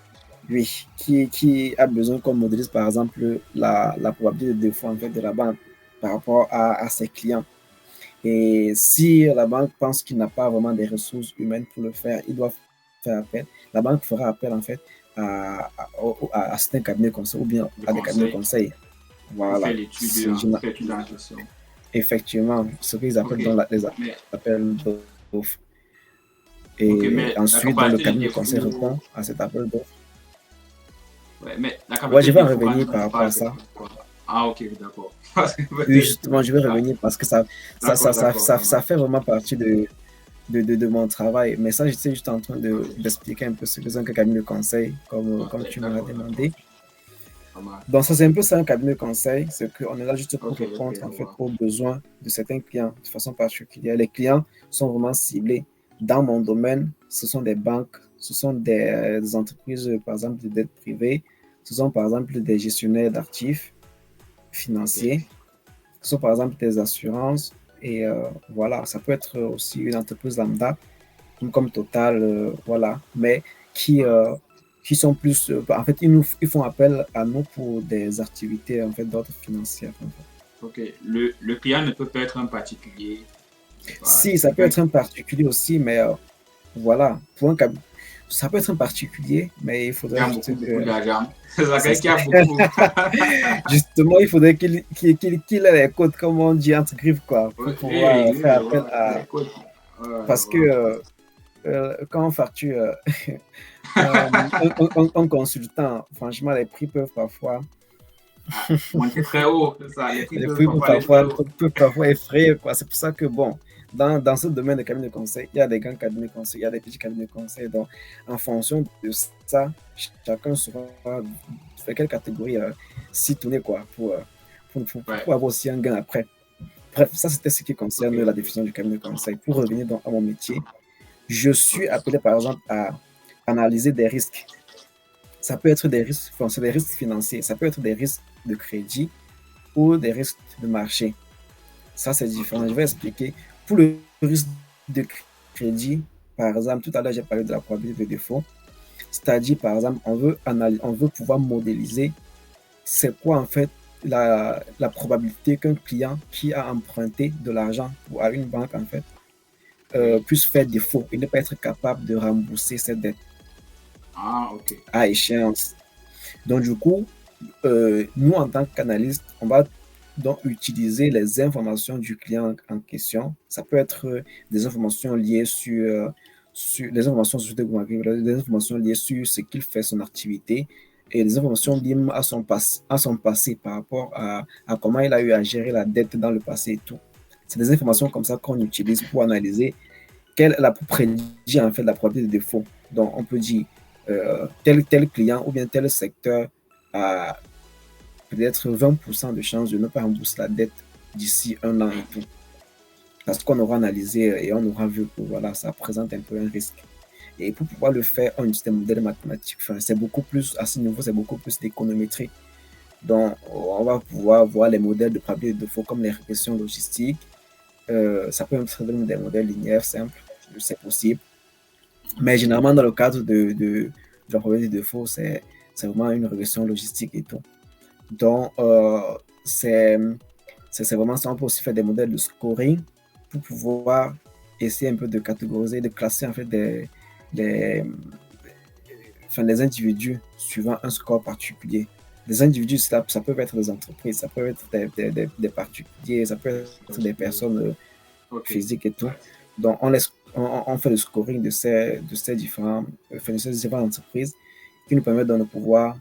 [SPEAKER 1] oui, qui a besoin qu'on modélise par exemple la probabilité de défaut en fait de la banque par rapport à ses clients. Et si la banque pense qu'il n'a pas vraiment des ressources humaines pour le faire, il doit faire appel. La banque fera appel en fait à certains cabinets de conseil ou bien
[SPEAKER 3] De
[SPEAKER 1] à des cabinets de
[SPEAKER 3] conseil
[SPEAKER 1] conseil.
[SPEAKER 3] pour faire
[SPEAKER 1] Voilà.
[SPEAKER 3] l'étude, hein, pour faire l'étude en gestion.
[SPEAKER 1] Effectivement, ce qu'ils
[SPEAKER 3] Ok.
[SPEAKER 1] appellent les
[SPEAKER 3] Mais,
[SPEAKER 1] appels d'offres.
[SPEAKER 3] ok,
[SPEAKER 1] Et
[SPEAKER 3] mais la
[SPEAKER 1] ensuite, dans le
[SPEAKER 3] capacité de
[SPEAKER 1] cabinet de conseil
[SPEAKER 3] défaut.
[SPEAKER 1] répond à cet appel d'offres.
[SPEAKER 3] Ouais, mais la
[SPEAKER 1] Ouais, je
[SPEAKER 3] capacité de
[SPEAKER 1] vais en
[SPEAKER 3] défaut, quand
[SPEAKER 1] revenir
[SPEAKER 3] tu
[SPEAKER 1] par rapport à
[SPEAKER 3] parles,
[SPEAKER 1] ça.
[SPEAKER 3] c'est quoi? Ah, ok, d'accord. Parce que
[SPEAKER 1] Oui,
[SPEAKER 3] peut-être.
[SPEAKER 1] justement, je vais
[SPEAKER 3] Ah,
[SPEAKER 1] revenir parce que
[SPEAKER 3] d'accord, ça
[SPEAKER 1] ça
[SPEAKER 3] marche.
[SPEAKER 1] fait vraiment partie de mon travail. Mais ça, j'étais juste en train
[SPEAKER 3] Ok,
[SPEAKER 1] d'expliquer un peu ce que c'est un cabinet de conseil, comme
[SPEAKER 3] ok,
[SPEAKER 1] tu me l'as
[SPEAKER 3] d'accord.
[SPEAKER 1] demandé.
[SPEAKER 3] Ça marche.
[SPEAKER 1] Donc, ça, c'est un peu ça, un cabinet de conseil. C'est qu'on est là juste pour
[SPEAKER 3] Ok, ok,
[SPEAKER 1] répondre,
[SPEAKER 3] je
[SPEAKER 1] en fait,
[SPEAKER 3] vois.
[SPEAKER 1] aux besoins de certains clients de façon particulière. Les clients sont vraiment ciblés. Dans mon domaine, ce sont des banques, ce sont des entreprises, par exemple, de dette privée, ce sont, par exemple, des gestionnaires d'actifs
[SPEAKER 3] Ok.
[SPEAKER 1] financiers, ce sont, par exemple, des assurances. Et voilà, ça peut être aussi une entreprise lambda, comme Total, voilà, mais qui,
[SPEAKER 3] Ouais.
[SPEAKER 1] euh, qui sont plus, en fait, ils font appel à nous pour des activités, en fait, d'ordre financier. En fait.
[SPEAKER 3] Ok. Le client ne peut pas être un particulier. C'est pas,
[SPEAKER 1] Si, ça
[SPEAKER 3] c'est
[SPEAKER 1] peut
[SPEAKER 3] pas un
[SPEAKER 1] être un particulier aussi, mais voilà, ça peut être un particulier, mais il
[SPEAKER 3] qui
[SPEAKER 1] faudrait
[SPEAKER 3] a
[SPEAKER 1] juste
[SPEAKER 3] beaucoup
[SPEAKER 1] que,
[SPEAKER 3] d'argent. C'est ça,
[SPEAKER 1] c'est
[SPEAKER 3] quelqu'un qui
[SPEAKER 1] ça.
[SPEAKER 3] a beaucoup.
[SPEAKER 1] Justement, il faudrait qu'il ait les codes, comme on dit, entre griffes, quoi,
[SPEAKER 3] Oui,
[SPEAKER 1] pour pouvoir
[SPEAKER 3] oui, oui,
[SPEAKER 1] faire
[SPEAKER 3] je
[SPEAKER 1] appel
[SPEAKER 3] vois.
[SPEAKER 1] à,
[SPEAKER 3] Écoute, ouais, je
[SPEAKER 1] parce que
[SPEAKER 3] vois.
[SPEAKER 1] quand on facture un consultant, franchement, les prix peuvent parfois
[SPEAKER 3] Ah, monter très haut, c'est ça. Les prix
[SPEAKER 1] les
[SPEAKER 3] peuvent
[SPEAKER 1] prix
[SPEAKER 3] parfois aller très haut.
[SPEAKER 1] peuvent parfois effrayer, quoi. C'est pour ça que, bon, dans ce domaine de cabinet de conseil, il y a des grands cabinets de conseil, il y a des petits cabinets de conseil. Donc, en fonction de ça, chacun saura vers quelle catégorie s'y tourner quoi, pour avoir aussi un gain après. Bref, ça c'était ce qui concerne la définition du cabinet de conseil. Pour revenir donc à mon métier, je suis appelé par exemple à analyser des risques. Ça peut être des risques, enfin, c'est des risques financiers, ça peut être des risques de crédit ou des risques de marché. Ça, c'est différent. Je vais expliquer. Pour le risque de crédit, par exemple, tout à l'heure, j'ai parlé de la probabilité de défaut. C'est-à-dire, par exemple, on veut pouvoir modéliser c'est quoi en fait la probabilité qu'un client qui a emprunté de l'argent à une banque en fait puisse faire défaut et ne pas être capable de rembourser cette dette à échéance. Donc du coup, nous en tant qu'analyste, on va donc utiliser les informations du client en question. Ça peut être des informations liées sur des informations des informations liées sur ce qu'il fait, son activité, et des informations liées à son passé par rapport à comment il a eu à gérer la dette dans le passé et tout. C'est des informations comme ça qu'on utilise pour analyser pour prédire en fait la probabilité de défaut. Donc on peut dire tel client ou bien tel secteur a peut-être 20% de chances de ne pas rembourser la dette d'ici un an et tout. Parce qu'on aura analysé et on aura vu que voilà, ça présente un peu un risque. Et pour pouvoir le faire, on utilise des modèles mathématiques. Enfin, c'est beaucoup plus, à ce niveau, c'est beaucoup plus d'économétrie. Donc, on va pouvoir voir les modèles de probabilité de défaut comme les régressions logistiques. Ça peut être des modèles linéaires simples, c'est possible. Mais généralement, dans le cadre de la probabilité de défaut, c'est vraiment une régression logistique et tout. Donc, c'est vraiment ça. On peut aussi faire des modèles de scoring pour pouvoir essayer un peu de catégoriser, de classer en fait des individus suivant un score particulier. Des individus, ça peut être des entreprises, ça peut être des particuliers, ça peut être des personnes physiques et tout. Donc, on fait le scoring de ces différentes entreprises qui nous permettent de pouvoir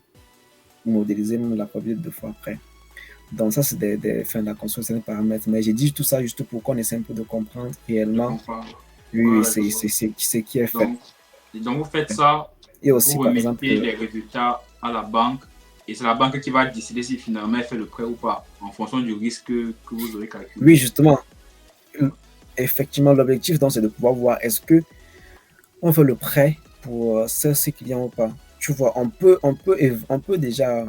[SPEAKER 1] modéliser même la probabilité de fois après. Donc ça, c'est la construction des paramètres. Mais j'ai dit tout ça juste pour qu'on essaie un peu de comprendre réellement c'est qui est fait.
[SPEAKER 3] Donc vous faites ça,
[SPEAKER 1] et aussi,
[SPEAKER 3] vous remettez les résultats à la banque et c'est la banque qui va décider si finalement elle fait le prêt ou pas en fonction du risque que vous aurez calculé.
[SPEAKER 1] Oui, justement. Effectivement, l'objectif, donc, c'est de pouvoir voir est-ce que on fait le prêt pour ces clients ou pas. Tu vois, on peut déjà,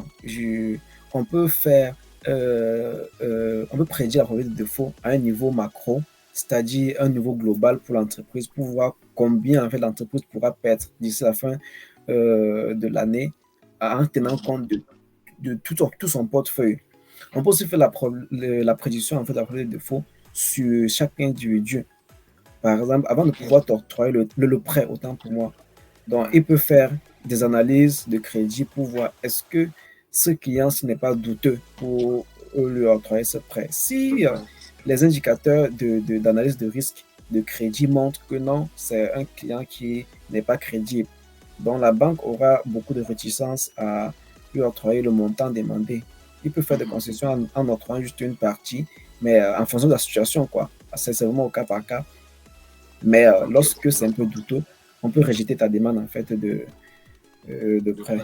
[SPEAKER 1] on peut faire, on peut prédire la probabilité de défaut à un niveau macro, c'est-à-dire un niveau global pour l'entreprise, pour voir combien en fait l'entreprise pourra perdre d'ici la fin de l'année en tenant compte de tout son portefeuille. On peut aussi faire la prédiction en fait de la probabilité de défaut sur chaque individu. Par exemple, avant de pouvoir t'octroyer le prêt, autant pour moi. Donc, il peut faire des analyses de crédit pour voir est-ce que ce client, s'il n'est pas douteux pour lui octroyer ce prêt. Si les indicateurs d'analyse de risque de crédit montrent que non, c'est un client qui n'est pas crédible, donc la banque aura beaucoup de réticence à lui octroyer le montant demandé. Il peut faire des concessions en octroyant juste une partie, mais en fonction de la situation, quoi. C'est vraiment au cas par cas. Mais lorsque c'est un peu douteux, on peut rejeter ta demande en fait de prêt.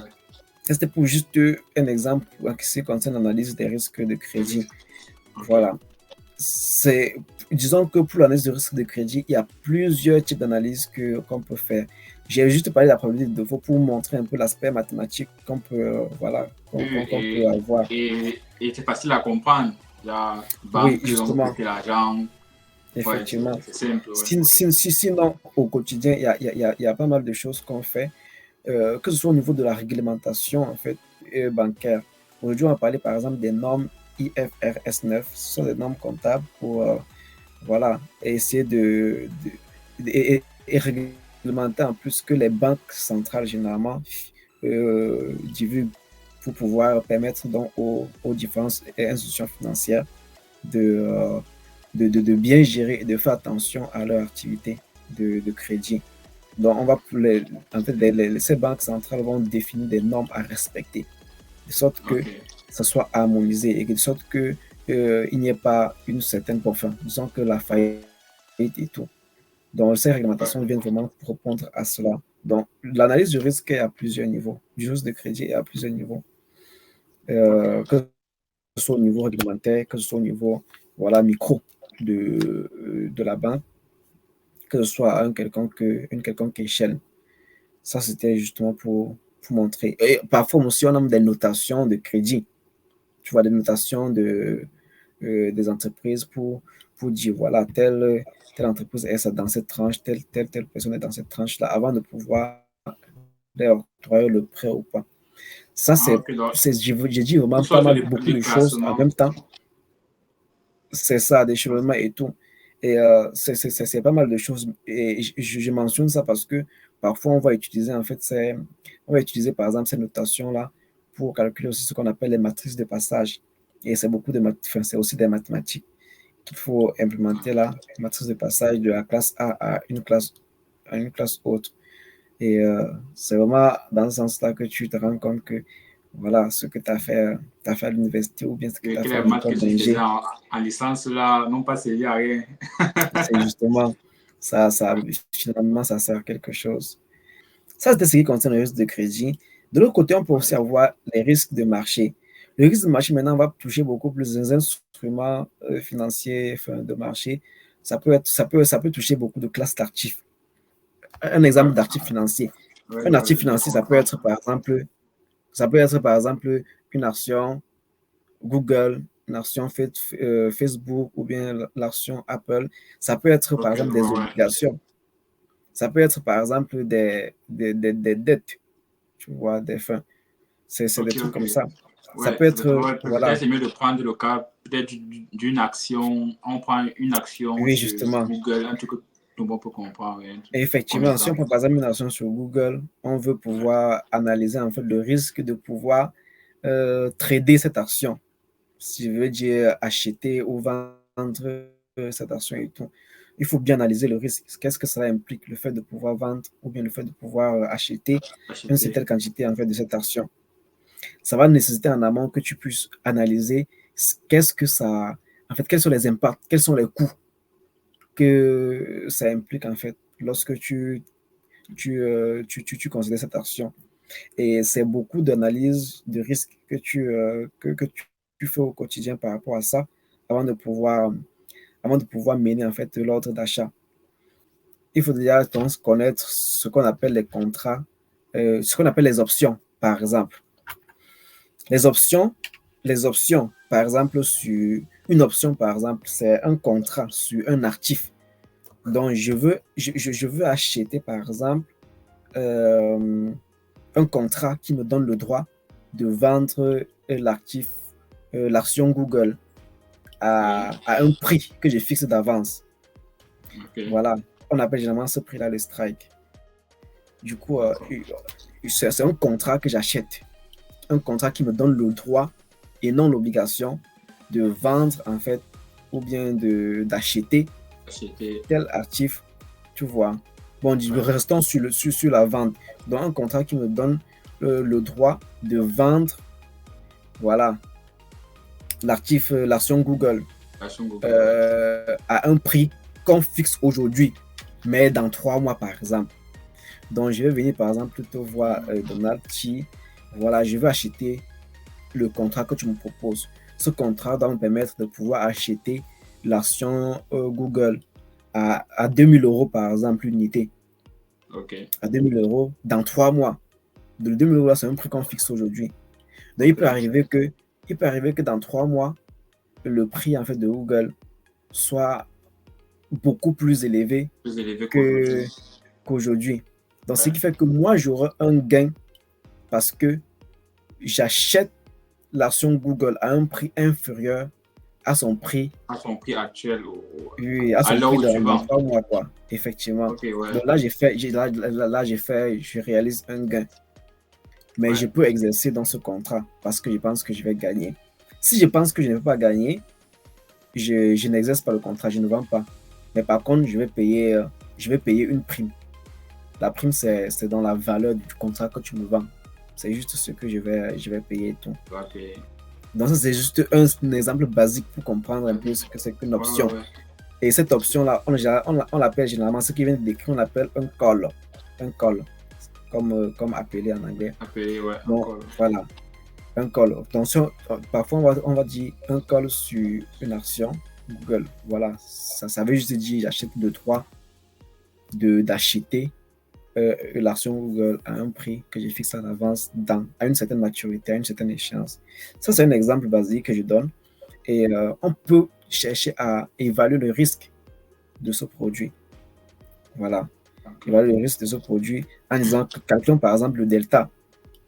[SPEAKER 1] C'était pour juste un exemple qui concerne l'analyse des risques de crédit. Voilà. Disons que pour l'analyse de risque de crédit, il y a plusieurs types d'analyses qu'on peut faire. J'ai juste parlé de la probabilité de défaut pour montrer un peu l'aspect mathématique qu'on peut, peut avoir.
[SPEAKER 3] Et c'est facile à comprendre. La banque qui va prêter l'argent.
[SPEAKER 1] Effectivement.
[SPEAKER 3] Ouais, c'est simple,
[SPEAKER 1] sinon, au quotidien, il y a pas mal de choses qu'on fait, que ce soit au niveau de la réglementation en fait, bancaire. Aujourd'hui, on va parler par exemple des normes IFRS 9. Ce sont des normes comptables pour essayer de réglementer en plus que les banques centrales généralement divulguent pour pouvoir permettre donc aux différentes institutions financières de bien gérer et de faire attention à leur activité de crédit. Donc, ces banques centrales vont définir des normes à respecter, de sorte que ça soit harmonisé et de sorte qu'il n'y ait pas une certaine disons que la faillite et tout. Donc, ces réglementations viennent vraiment répondre à cela. Donc, l'analyse du risque est à plusieurs niveaux. Du risque de crédit est à plusieurs niveaux. Que ce soit au niveau réglementaire, que ce soit au niveau voilà, micro de la banque, que ce soit à une quelconque échelle. Ça, c'était justement pour montrer. Et parfois aussi, on a des notations de crédit. Tu vois, des notations des entreprises pour dire, voilà, telle entreprise est dans cette tranche, telle personne est dans cette tranche-là, avant de pouvoir leur octroyer le prêt ou pas. Ça, j'ai dit vraiment pas mal, beaucoup de choses en même temps. C'est ça, des chevauchements et tout. Et c'est pas mal de choses. Et je mentionne ça parce que parfois, on va utiliser, en fait, par exemple, ces notations-là pour calculer aussi ce qu'on appelle les matrices de passage. Et c'est c'est aussi des mathématiques qu'il faut implémenter là, matrice de passage de la classe A à une classe autre. Et c'est vraiment dans ce sens-là que tu te rends compte que voilà, ce que tu as fait à l'université ou bien ce que tu as fait à
[SPEAKER 3] l'école d'ingé. En licence, là, non pas servi à rien.
[SPEAKER 1] C'est justement, finalement, ça sert à quelque chose. Ça, c'était ce qui concerne le risque de crédit. De l'autre côté, on peut aussi avoir les risques de marché. Le risque de marché, maintenant, va toucher beaucoup plus les instruments financiers de marché. Ça peut toucher beaucoup de classes d'actifs. Un exemple d'actif financier. Un actif financier, ça peut être, par exemple, une action Google, l'action Facebook ou bien l'action Apple. Ça peut être, par exemple, des obligations. Ça peut être, par exemple, des dettes, tu vois, des fins. C'est des trucs comme ça.
[SPEAKER 3] Ouais,
[SPEAKER 1] ça peut être,
[SPEAKER 3] voilà. C'est mieux de prendre le cas peut-être d'une action. On prend une action
[SPEAKER 1] sur
[SPEAKER 3] Google, un truc que tout le monde peut comprendre.
[SPEAKER 1] Et effectivement, si on prend par exemple une action sur Google, on veut pouvoir analyser en fait le risque de pouvoir trader cette action. Si je veux dire acheter ou vendre cette action et tout. Il faut bien analyser le risque. Qu'est-ce que cela implique, le fait de pouvoir vendre ou bien le fait de pouvoir acheter une certaine quantité en fait de cette action. Ça va nécessiter en amont que tu puisses analyser qu'est-ce que ça, en fait, quels sont les impacts, quels sont les coûts que ça implique en fait lorsque tu considères cette action. Et c'est beaucoup d'analyses de risques que tu fais au quotidien par rapport à ça avant de pouvoir mener en fait l'ordre d'achat. Il faut déjà donc connaître ce qu'on appelle les contrats, ce qu'on appelle les options, par exemple. Les options, par exemple, une option, par exemple, c'est un contrat sur un actif. Donc, je veux acheter, par exemple, un contrat qui me donne le droit de vendre l'action Google à un prix que je fixe d'avance. Voilà, on appelle généralement ce prix-là le strike. Du coup, c'est un contrat que j'achète. Un contrat qui me donne le droit et non l'obligation de vendre, en fait, ou bien d'acheter tel actif, tu vois. Bon, restons sur la vente. Donc, un contrat qui me donne le droit de vendre, voilà, l'action Google, à un prix qu'on fixe aujourd'hui, mais dans 3 mois, par exemple. Donc, je vais venir, par exemple, plutôt voir Donald Chi. Voilà, je veux acheter le contrat que tu me proposes. Ce contrat doit me permettre de pouvoir acheter l'action Google à 2000 € par exemple, l'unité. À 2000 € dans 3 mois. De 2000 €, c'est un prix qu'on fixe aujourd'hui. Donc, il peut arriver que dans 3 mois, le prix en fait de Google soit beaucoup plus élevé qu'aujourd'hui. Donc, ce qui fait que moi, j'aurai un gain parce que j'achète l'action Google à un prix inférieur à son prix
[SPEAKER 3] actuel.
[SPEAKER 1] Oui, à son prix dans 3 mois, quoi. Effectivement. Donc là, je réalise un gain. Mais je peux exercer dans ce contrat parce que je pense que je vais gagner. Si je pense que je ne vais pas gagner, je n'exerce pas le contrat, je ne vends pas. Mais par contre, je vais payer une prime. La prime, c'est dans la valeur du contrat que tu me vends. C'est juste ce que je vais payer et tout. Donc ça, c'est juste un exemple basique pour comprendre un peu ce que c'est qu'une option. Et cette option-là, on l'appelle généralement, ce qui vient d'écrire, on l'appelle un call. Un call, comme appelé en anglais.
[SPEAKER 3] Appelé, ouais,
[SPEAKER 1] Donc,
[SPEAKER 3] encore.
[SPEAKER 1] voilà, un call. Attention, parfois, on va dire un call sur une action Google. Voilà, ça veut juste dire j'achète 2-3 d'acheter l'action Google à un prix que je fixe en avance à une certaine maturité, à une certaine échéance. Ça, c'est un exemple basique que je donne. Et on peut chercher à évaluer le risque de ce produit. Voilà.
[SPEAKER 3] Ok.
[SPEAKER 1] Évaluer le risque de ce produit en disant que calculons par exemple le delta.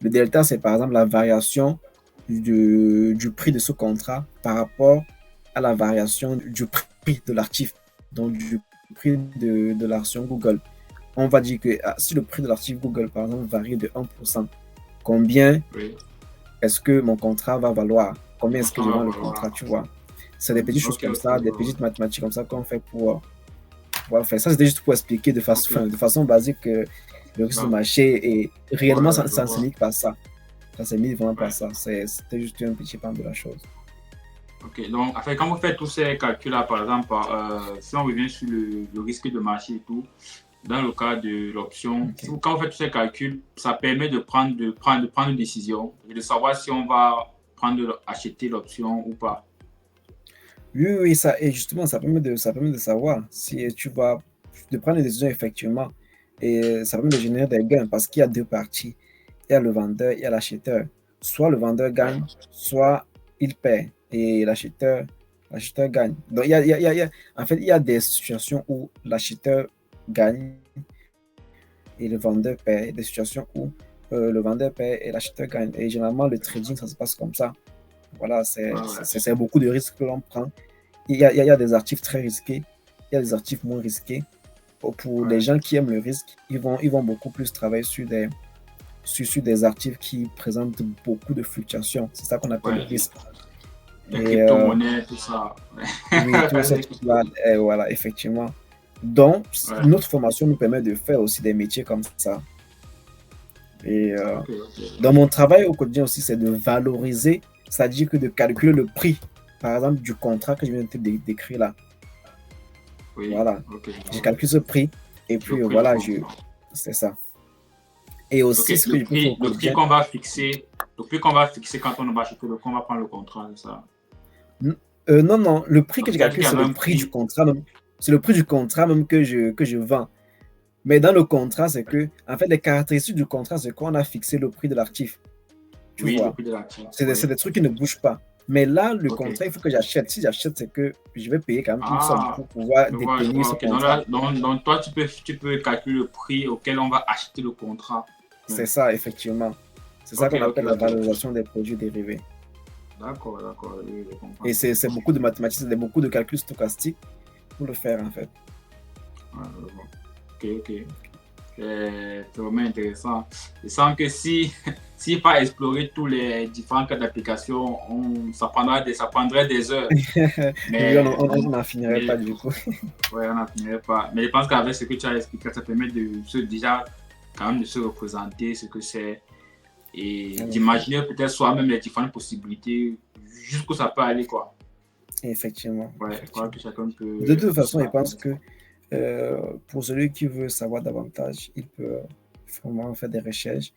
[SPEAKER 1] Le delta, c'est par exemple la variation du prix de ce contrat par rapport à la variation du prix de l'actif, donc du prix de l'action Google. On va dire que si le prix de l'actif Google, par exemple, varie de 1%, combien
[SPEAKER 3] Oui.
[SPEAKER 1] est-ce que mon contrat va valoir? Combien est-ce que je vends le
[SPEAKER 3] Voilà.
[SPEAKER 1] contrat, tu vois? C'est des petites choses
[SPEAKER 3] Ok,
[SPEAKER 1] comme
[SPEAKER 3] ok,
[SPEAKER 1] ça, des
[SPEAKER 3] ouais.
[SPEAKER 1] petites mathématiques comme ça qu'on fait pour faire. Ça, c'était juste pour expliquer de
[SPEAKER 3] Ok.
[SPEAKER 1] façon basique que le risque de
[SPEAKER 3] Donc,
[SPEAKER 1] marché et réellement,
[SPEAKER 3] ouais,
[SPEAKER 1] ça
[SPEAKER 3] je
[SPEAKER 1] ne se
[SPEAKER 3] vois.
[SPEAKER 1] limite pas à ça. Ça ne se limite vraiment pas à
[SPEAKER 3] Ouais.
[SPEAKER 1] ça. C'était juste un petit pan de la chose.
[SPEAKER 3] Ok, donc en fait, quand vous faites tous ces calculs-là, par exemple, si on revient sur le risque de marché et tout, dans le cas de l'option,
[SPEAKER 1] Okay.
[SPEAKER 3] quand vous faites tous ces calculs, ça permet de prendre une décision et de savoir si on va acheter l'option ou pas.
[SPEAKER 1] Oui, oui, et justement, ça permet de savoir si tu vas de prendre des décisions effectivement. Et ça permet de générer des gains parce qu'il y a deux parties. Il y a le vendeur, il y a l'acheteur. Soit le vendeur
[SPEAKER 3] Ouais.
[SPEAKER 1] gagne, soit il perd et l'acheteur gagne. Donc, en fait, il y a des situations où l'acheteur gagne et le vendeur perd, des situations où le vendeur perd et l'acheteur gagne. Et généralement, le trading, ça se passe comme ça. Voilà,
[SPEAKER 3] Ouais.
[SPEAKER 1] c'est beaucoup de risques que l'on prend. Il y a des actifs très risqués, il y a des actifs moins risqués. Pour les
[SPEAKER 3] Ouais.
[SPEAKER 1] gens qui aiment le risque, ils vont beaucoup plus travailler sur des actifs qui présentent beaucoup de fluctuations. C'est ça qu'on appelle le
[SPEAKER 3] Ouais.
[SPEAKER 1] risque.
[SPEAKER 3] Les
[SPEAKER 1] Et
[SPEAKER 3] crypto-monnaies, tout ça.
[SPEAKER 1] oui, tous ces trucs-là, voilà, effectivement. Donc,
[SPEAKER 3] Ouais.
[SPEAKER 1] notre formation nous permet de faire aussi des métiers comme ça. Et
[SPEAKER 3] Ok,
[SPEAKER 1] dans mon travail au quotidien aussi, c'est de valoriser, c'est-à-dire que de calculer le prix, par exemple, du contrat que je viens de décrire là.
[SPEAKER 3] oui,
[SPEAKER 1] Voilà.
[SPEAKER 3] ok,
[SPEAKER 1] Je calcule ce prix et
[SPEAKER 3] le
[SPEAKER 1] puis
[SPEAKER 3] prix du
[SPEAKER 1] voilà,
[SPEAKER 3] contrat.
[SPEAKER 1] c'est ça. Et
[SPEAKER 3] Ok,
[SPEAKER 1] aussi, ce que je peux faire au
[SPEAKER 3] le prix
[SPEAKER 1] quotidien,
[SPEAKER 3] qu'on va fixer, quand on va acheter qu'on va prendre le contrat, c'est ça.
[SPEAKER 1] non, non, le prix que je
[SPEAKER 3] C'est-à-dire qu'il
[SPEAKER 1] calcule,
[SPEAKER 3] y
[SPEAKER 1] c'est
[SPEAKER 3] avait
[SPEAKER 1] le
[SPEAKER 3] un
[SPEAKER 1] prix du
[SPEAKER 3] prix.
[SPEAKER 1] contrat même. C'est le prix du contrat même que je vends. Mais dans le contrat, c'est que, en fait, les caractéristiques du contrat, c'est qu'on a fixé le prix de l'actif. Tu
[SPEAKER 3] Oui, le
[SPEAKER 1] vois,
[SPEAKER 3] prix de l'actif.
[SPEAKER 1] c'est
[SPEAKER 3] Oui.
[SPEAKER 1] des trucs qui ne bougent pas. Mais là, le
[SPEAKER 3] Ok.
[SPEAKER 1] contrat, il faut que j'achète. Si j'achète, c'est que je vais payer quand même une somme
[SPEAKER 3] Ah,
[SPEAKER 1] pour pouvoir
[SPEAKER 3] je
[SPEAKER 1] détenir
[SPEAKER 3] vois.
[SPEAKER 1] ce
[SPEAKER 3] Ok. Donc,
[SPEAKER 1] contrat.
[SPEAKER 3] là, donc toi, tu peux calculer le prix auquel on va acheter le contrat.
[SPEAKER 1] C'est ça, effectivement. C'est ça
[SPEAKER 3] Ok,
[SPEAKER 1] qu'on appelle la
[SPEAKER 3] ok.
[SPEAKER 1] valorisation des produits dérivés.
[SPEAKER 3] D'accord, oui, je comprends.
[SPEAKER 1] Et c'est beaucoup de mathématiques, c'est beaucoup de calculs stochastiques pour le faire, en fait.
[SPEAKER 3] Ouais, je vois. Ok. C'est vraiment intéressant. Je sens que si, si pas explorer tous les différents cas d'application, ça prendrait des heures.
[SPEAKER 1] Oui,
[SPEAKER 3] Mais,
[SPEAKER 1] on n'en finirait pas
[SPEAKER 3] mais
[SPEAKER 1] du coup.
[SPEAKER 3] ouais, on n'en finirait pas. Mais je pense qu'avec ce que tu as expliqué, ça permet déjà quand même de se représenter ce que c'est et
[SPEAKER 1] En effet.
[SPEAKER 3] d'imaginer peut-être soi-même les différentes possibilités jusqu'où ça peut aller, quoi.
[SPEAKER 1] Effectivement,
[SPEAKER 3] Ouais, je crois
[SPEAKER 1] effectivement.
[SPEAKER 3] que chacun
[SPEAKER 1] De
[SPEAKER 3] peut
[SPEAKER 1] toute façon, je pense
[SPEAKER 3] s'imaginer
[SPEAKER 1] que
[SPEAKER 3] ça.
[SPEAKER 1] pour celui qui veut savoir davantage, il peut vraiment faire des recherches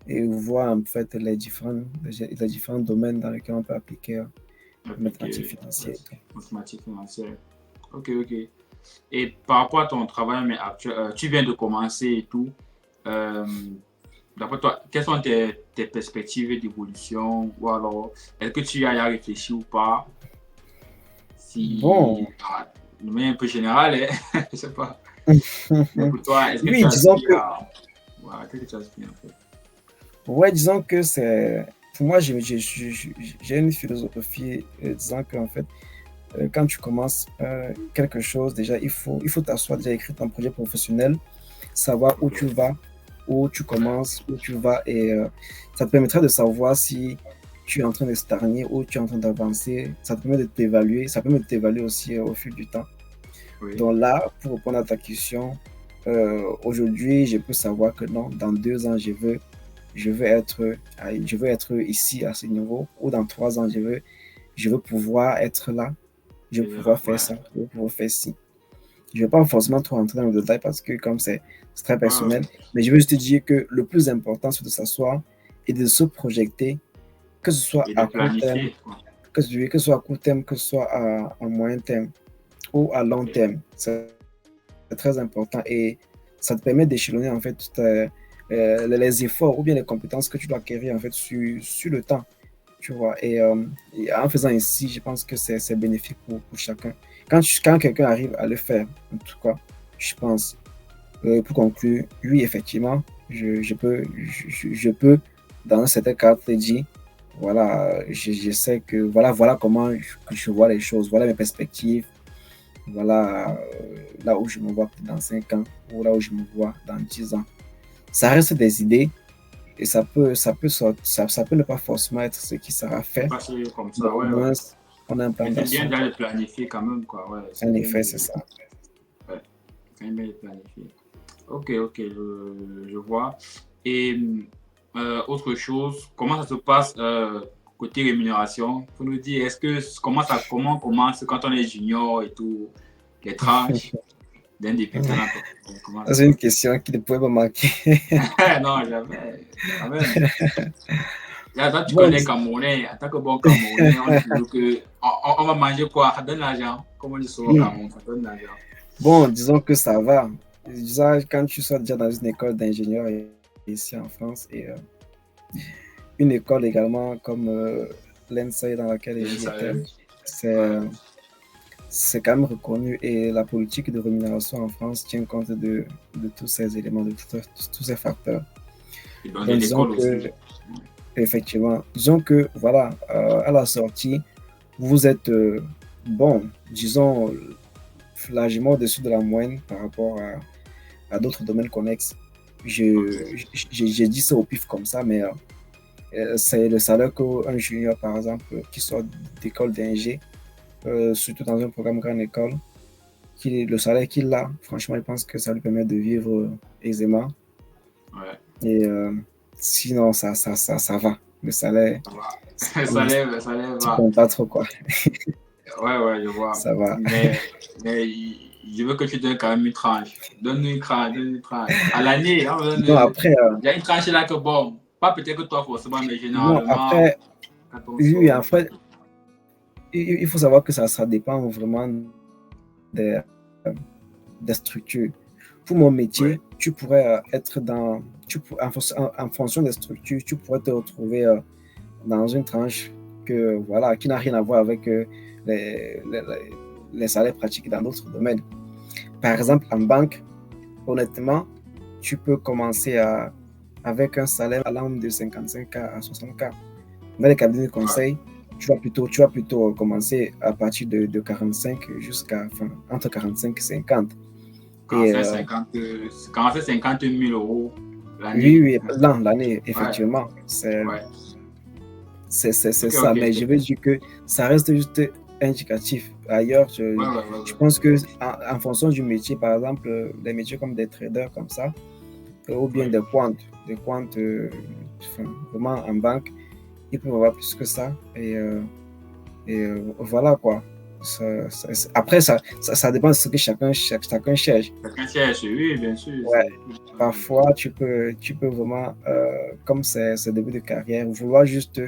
[SPEAKER 1] et voir en fait les différents domaines dans lesquels on peut appliquer les mathématiques
[SPEAKER 3] Appliquer
[SPEAKER 1] financières et tout.
[SPEAKER 3] mathématiques financières. Ok. Et par rapport à ton travail mais actuel, tu viens de commencer et tout. Euh, D'après toi, quelles sont tes perspectives d'évolution? Ou alors, est-ce que tu y as réfléchi ou pas? Si,
[SPEAKER 1] Bon,
[SPEAKER 3] de manière un peu générale, hein, je sais pas. Mais pour toi, est-ce que tu
[SPEAKER 1] oui, disons
[SPEAKER 3] aspires
[SPEAKER 1] que,
[SPEAKER 3] à. Voilà, qu'est-ce que tu aspires en fait?
[SPEAKER 1] ouais, disons que c'est, pour moi, j'ai une philosophie disant qu'en fait, quand tu commences quelque chose, déjà, il faut t'asseoir, déjà écrire ton projet professionnel, savoir où
[SPEAKER 3] Ok,
[SPEAKER 1] tu vas, où tu commences, où tu vas, et ça te permettra de savoir si tu es en train de stagner ou tu es en train d'avancer. Ça te permet de t'évaluer, ça permet de t'évaluer aussi au fil du temps.
[SPEAKER 3] oui,
[SPEAKER 1] Donc là, pour répondre à ta question, aujourd'hui, je peux savoir que non, dans 2 ans, je veux être ici à ce niveau, ou dans 3 ans, je veux pouvoir être là. je vais pouvoir faire ça, je vais pouvoir faire ci. Je ne vais pas forcément trop rentrer dans le détail parce que comme c'est très personnel, mais je veux juste te dire que le plus important, c'est de s'asseoir et de se projeter, que ce soit à court terme, que ce soit à court terme, que ce soit à moyen terme ou à long terme. C'est très important et ça te permet d'échelonner en fait les efforts ou bien les compétences que tu dois acquérir en fait sur le temps. Tu vois, et en faisant ainsi, je pense que c'est bénéfique pour chacun. Quand quelqu'un arrive à le faire, en tout cas, je pense, pour conclure, oui, effectivement, je peux, dans un certain cadre, te dire, voilà, je sais que, voilà comment je vois les choses, voilà mes perspectives, voilà là où je me vois dans 5 ans, ou là où je me vois dans 10 ans. Ça reste des idées, et ça peut ne pas forcément être ce qui sera fait.
[SPEAKER 3] Comme ça,
[SPEAKER 1] au moins, on a un plan
[SPEAKER 3] d'action. C'est bien
[SPEAKER 1] d'action.
[SPEAKER 3] de le planifier quand même, quoi. Ouais,
[SPEAKER 1] En effet, c'est ça.
[SPEAKER 3] Ouais, c'est bien de planifier. Ok, je vois. Et autre chose, comment ça se passe côté rémunération? Faut nous dire, comment commence quand on est junior et tout, les tranches d'un débutant?
[SPEAKER 1] C'est une question qui ne pouvait pas manquer.
[SPEAKER 3] Non, jamais. Là, tu connais Camerounais. En tant que bon Camerounais, on dit toujours on va manger quoi? Ça donne l'argent. Comme on dit souvent au Cameroun, ça donne l'argent.
[SPEAKER 1] Bon, disons que ça va. Disons, quand tu sors déjà dans une école d'ingénieur ici en France et une école également comme l'ENSA dans laquelle j'étais, c'est quand même reconnu et la politique de rémunération en France tient compte de tous ces éléments, de tous ces facteurs.
[SPEAKER 3] Et dans l'école aussi.
[SPEAKER 1] Effectivement, disons que voilà, à la sortie, vous êtes bon, disons largement au-dessus de la moyenne par rapport à d'autres domaines connexes. J'ai dit ça au pif comme ça, mais c'est le salaire qu'un junior, par exemple, qui sort d'école d'ingé, surtout dans un programme grande école, le salaire qu'il a, franchement, je pense que ça lui permet de vivre aisément.
[SPEAKER 3] Ouais.
[SPEAKER 1] Et sinon, ça va. Le salaire,
[SPEAKER 3] ça va.
[SPEAKER 1] Tu comptes pas trop, quoi.
[SPEAKER 3] Ouais, je vois.
[SPEAKER 1] Ça va.
[SPEAKER 3] Mais je veux que tu donnes quand même une tranche. Donne-nous une tranche. À l'année,
[SPEAKER 1] non, après,
[SPEAKER 3] il y a une tranche là que bon, pas peut-être que toi forcément, mais généralement.
[SPEAKER 1] Non, après, oui, en fait, il faut savoir que ça dépend vraiment des structures. Pour mon métier, tu pourrais être en fonction des structures, tu pourrais te retrouver dans une tranche qui n'a rien à voir avec les salaires pratiques dans d'autres domaines. Par exemple, en banque, honnêtement, tu peux commencer avec un salaire allant de 55K à 60K. Dans les cabinets de conseil, tu vas plutôt commencer à partir de 45 entre 45 et 50.
[SPEAKER 3] 50 000 euros l'année.
[SPEAKER 1] Oui, l'année, effectivement. C'est ça, mais je veux dire que ça reste juste indicatif. Ailleurs, je pense que en fonction du métier, par exemple, des métiers comme des traders comme ça, ou bien des quants vraiment en banque, ils peuvent avoir plus que ça. Et voilà quoi. Après, ça dépend de ce que chacun cherche.
[SPEAKER 3] Chacun cherche, oui, bien sûr.
[SPEAKER 1] Ouais. Parfois, tu peux vraiment, comme c'est début de carrière, vouloir juste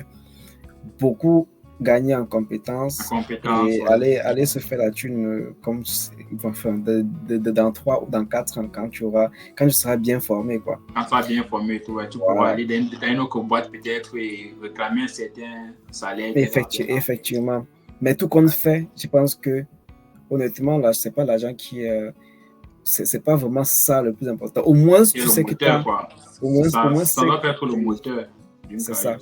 [SPEAKER 1] beaucoup gagner en compétences et aller se faire la thune comme dans 3 ou dans 4 ans quand tu seras bien formé, quoi.
[SPEAKER 3] Quand tu seras bien formé, tu pourras aller dans une autre boîte peut-être et réclamer un certain salaire.
[SPEAKER 1] Effectivement. Mais tout compte fait, je pense que honnêtement, là, c'est pas l'argent qui c'est pas vraiment ça le plus important. Au moins, tu sais que
[SPEAKER 3] au moins ça doit être le moteur.
[SPEAKER 1] C'est ça.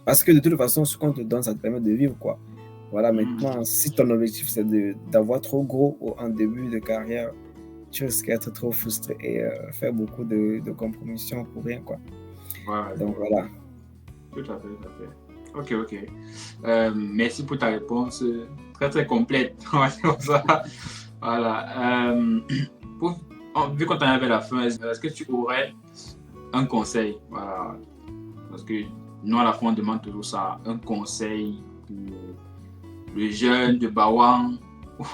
[SPEAKER 1] Parce que de toute façon, ce qu'on te donne, ça te permet de vivre, quoi. Voilà, maintenant, si ton objectif, c'est d'avoir trop gros en début de carrière, tu risques d'être trop frustré et faire beaucoup de compromissions pour rien, quoi.
[SPEAKER 3] Ouais,
[SPEAKER 1] donc, voilà.
[SPEAKER 3] Tout à fait. Ok. Merci pour ta réponse très, très complète. Voilà. Vu qu'on en avait la fin, est-ce que tu aurais un conseil? Voilà. Parce que nous, à la fin, on demande toujours ça. Un conseil pour le jeune de Bawang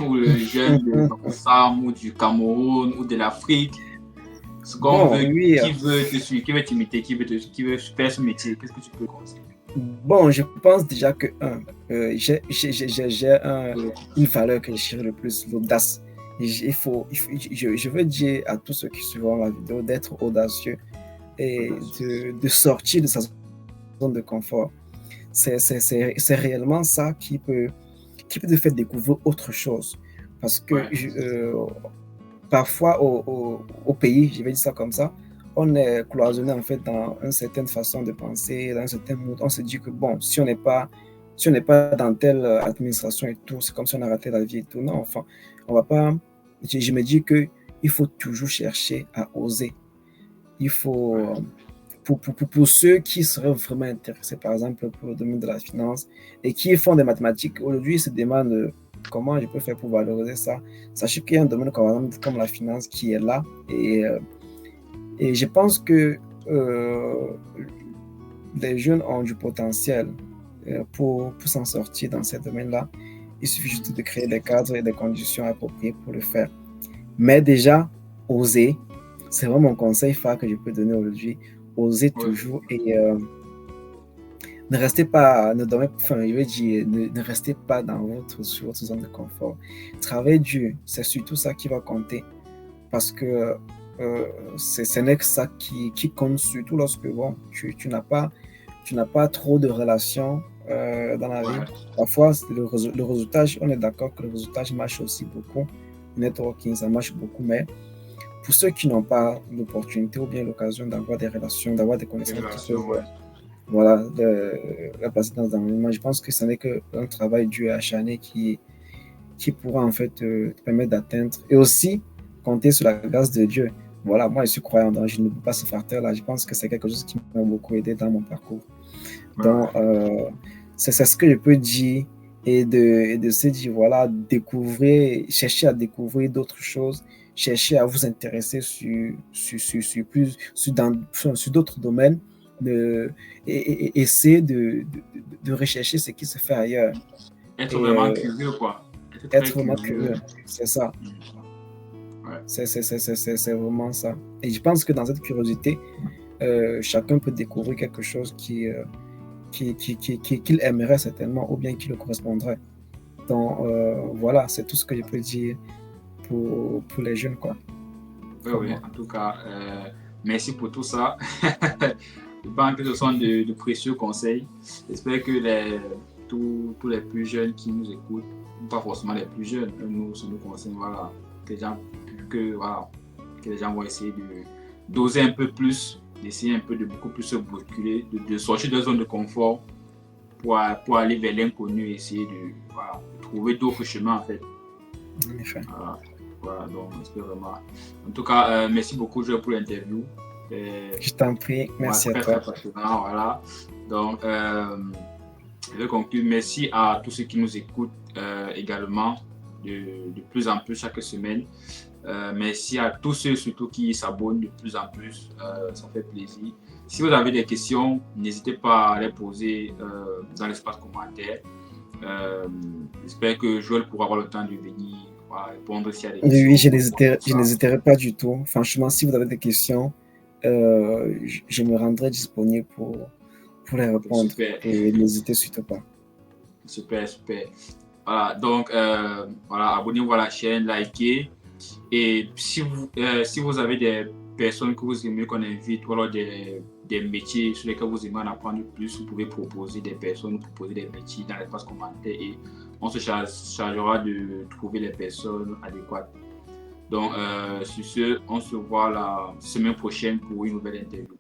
[SPEAKER 3] ou le jeune de Sam ou du Cameroun ou de l'Afrique, ce qu'on
[SPEAKER 1] Bon,
[SPEAKER 3] veut,
[SPEAKER 1] oui.
[SPEAKER 3] qui veut te suivre, qui veut t'imiter, qui veut faire ce métier, qu'est-ce que tu peux conseiller?
[SPEAKER 1] Bon, je pense déjà que j'ai
[SPEAKER 3] Oui,
[SPEAKER 1] une valeur que je cherche le plus, l'audace. Je veux dire à tous ceux qui suivront la vidéo d'être audacieux et de sortir de sa zone de confort. C'est réellement ça qui peut te faire découvrir autre chose. Parce que
[SPEAKER 3] ouais,
[SPEAKER 1] parfois au pays, je vais dire ça comme ça, on est cloisonné en fait dans une certaine façon de penser, dans un certain mood. On se dit que bon, si on n'est pas dans telle administration et tout, c'est comme si on a raté la vie et tout. Non, enfin, on va pas. Je me dis que il faut toujours chercher à oser. Il faut
[SPEAKER 3] ouais,
[SPEAKER 1] pour ceux qui seraient vraiment intéressés, par exemple, pour le domaine de la finance et qui font des mathématiques, aujourd'hui, ils se demandent comment je peux faire pour valoriser ça. Sachez qu'il y a un domaine comme la finance qui est là et je pense que les jeunes ont du potentiel pour s'en sortir dans ce domaine-là. Il suffit juste de créer des cadres et des conditions appropriées pour le faire. Mais déjà, oser, c'est vraiment mon conseil phare que je peux donner aujourd'hui. Osez
[SPEAKER 3] ouais,
[SPEAKER 1] toujours et ne restez pas, ne dormez, enfin, je veux dire, ne restez pas sur votre zone de confort. Travaillez dur, c'est surtout ça qui va compter parce que ce n'est que ça qui compte surtout lorsque bon, tu n'as pas trop de relations dans la vie.
[SPEAKER 3] ouais,
[SPEAKER 1] Parfois, le résultat, on est d'accord que le résultat marche aussi beaucoup. Le networking, ça marche beaucoup, mais pour ceux qui n'ont pas l'opportunité ou bien l'occasion d'avoir des relations, d'avoir des
[SPEAKER 3] des
[SPEAKER 1] connaissances qui
[SPEAKER 3] relations,
[SPEAKER 1] peuvent
[SPEAKER 3] ouais,
[SPEAKER 1] voilà, la placer dans un environnement, je pense que ce n'est qu'un travail dur et acharné qui pourra en fait te permettre d'atteindre et aussi compter sur la grâce de Dieu. Voilà, moi je suis croyant, donc je ne peux pas ce facteur-là. Je pense que c'est quelque chose qui m'a beaucoup aidé dans mon parcours.
[SPEAKER 3] ouais,
[SPEAKER 1] Donc, c'est ce que je peux dire et de se dire, voilà, découvrir, chercher à découvrir d'autres choses, chercher à vous intéresser sur d'autres domaines et essayer de rechercher ce qui se fait ailleurs
[SPEAKER 3] être
[SPEAKER 1] et
[SPEAKER 3] vraiment curieux, quoi, être très
[SPEAKER 1] être vraiment
[SPEAKER 3] curieux,
[SPEAKER 1] curieux. C'est ça,
[SPEAKER 3] ouais,
[SPEAKER 1] c'est vraiment ça. Et je pense que dans cette curiosité, chacun peut découvrir quelque chose qu'il aimerait certainement ou bien qui le correspondrait. Donc voilà, c'est tout ce que je peux dire pour les jeunes, quoi,
[SPEAKER 3] ouais,
[SPEAKER 1] comme
[SPEAKER 3] ouais,
[SPEAKER 1] moi.
[SPEAKER 3] en tout cas, merci pour tout ça. Je pense que ce sont de précieux conseils. J'espère que tous les plus jeunes qui nous écoutent, pas forcément les plus jeunes, nous, ça nous concerne, voilà, que les gens, voilà, que les gens vont essayer d'oser un peu plus, d'essayer un peu de beaucoup plus se bousculer, de sortir de la zone de confort pour aller vers l'inconnu et essayer voilà, de trouver d'autres chemins en fait.
[SPEAKER 1] En effet.
[SPEAKER 3] Voilà, donc j'espère vraiment. En tout cas, merci beaucoup Joël pour l'interview.
[SPEAKER 1] Je t'en prie, merci à
[SPEAKER 3] Très
[SPEAKER 1] toi.
[SPEAKER 3] très passionnant, voilà. Donc, je vais conclure. Merci à tous ceux qui nous écoutent également de plus en plus chaque semaine. Merci à tous ceux surtout qui s'abonnent de plus en plus. Ça fait plaisir. Si vous avez des questions, n'hésitez pas à les poser dans l'espace commentaire. J'espère que Joël pourra avoir le temps de venir répondre s'il y a des questions.
[SPEAKER 1] Oui, je n'hésiterai pas du tout. Franchement, si vous avez des questions, je me rendrai disponible pour les répondre.
[SPEAKER 3] Super.
[SPEAKER 1] Et n'hésitez surtout pas.
[SPEAKER 3] Super, super. Voilà, donc voilà, abonnez-vous à la chaîne, likez. Et si vous avez des personnes que vous aimez qu'on invite ou alors des métiers sur lesquels vous aimez en apprendre plus, vous pouvez proposer des personnes, proposer des métiers dans l'espace commentaire et on se chargera de trouver les personnes adéquates. Donc, sur ce, on se voit la semaine prochaine pour une nouvelle interview.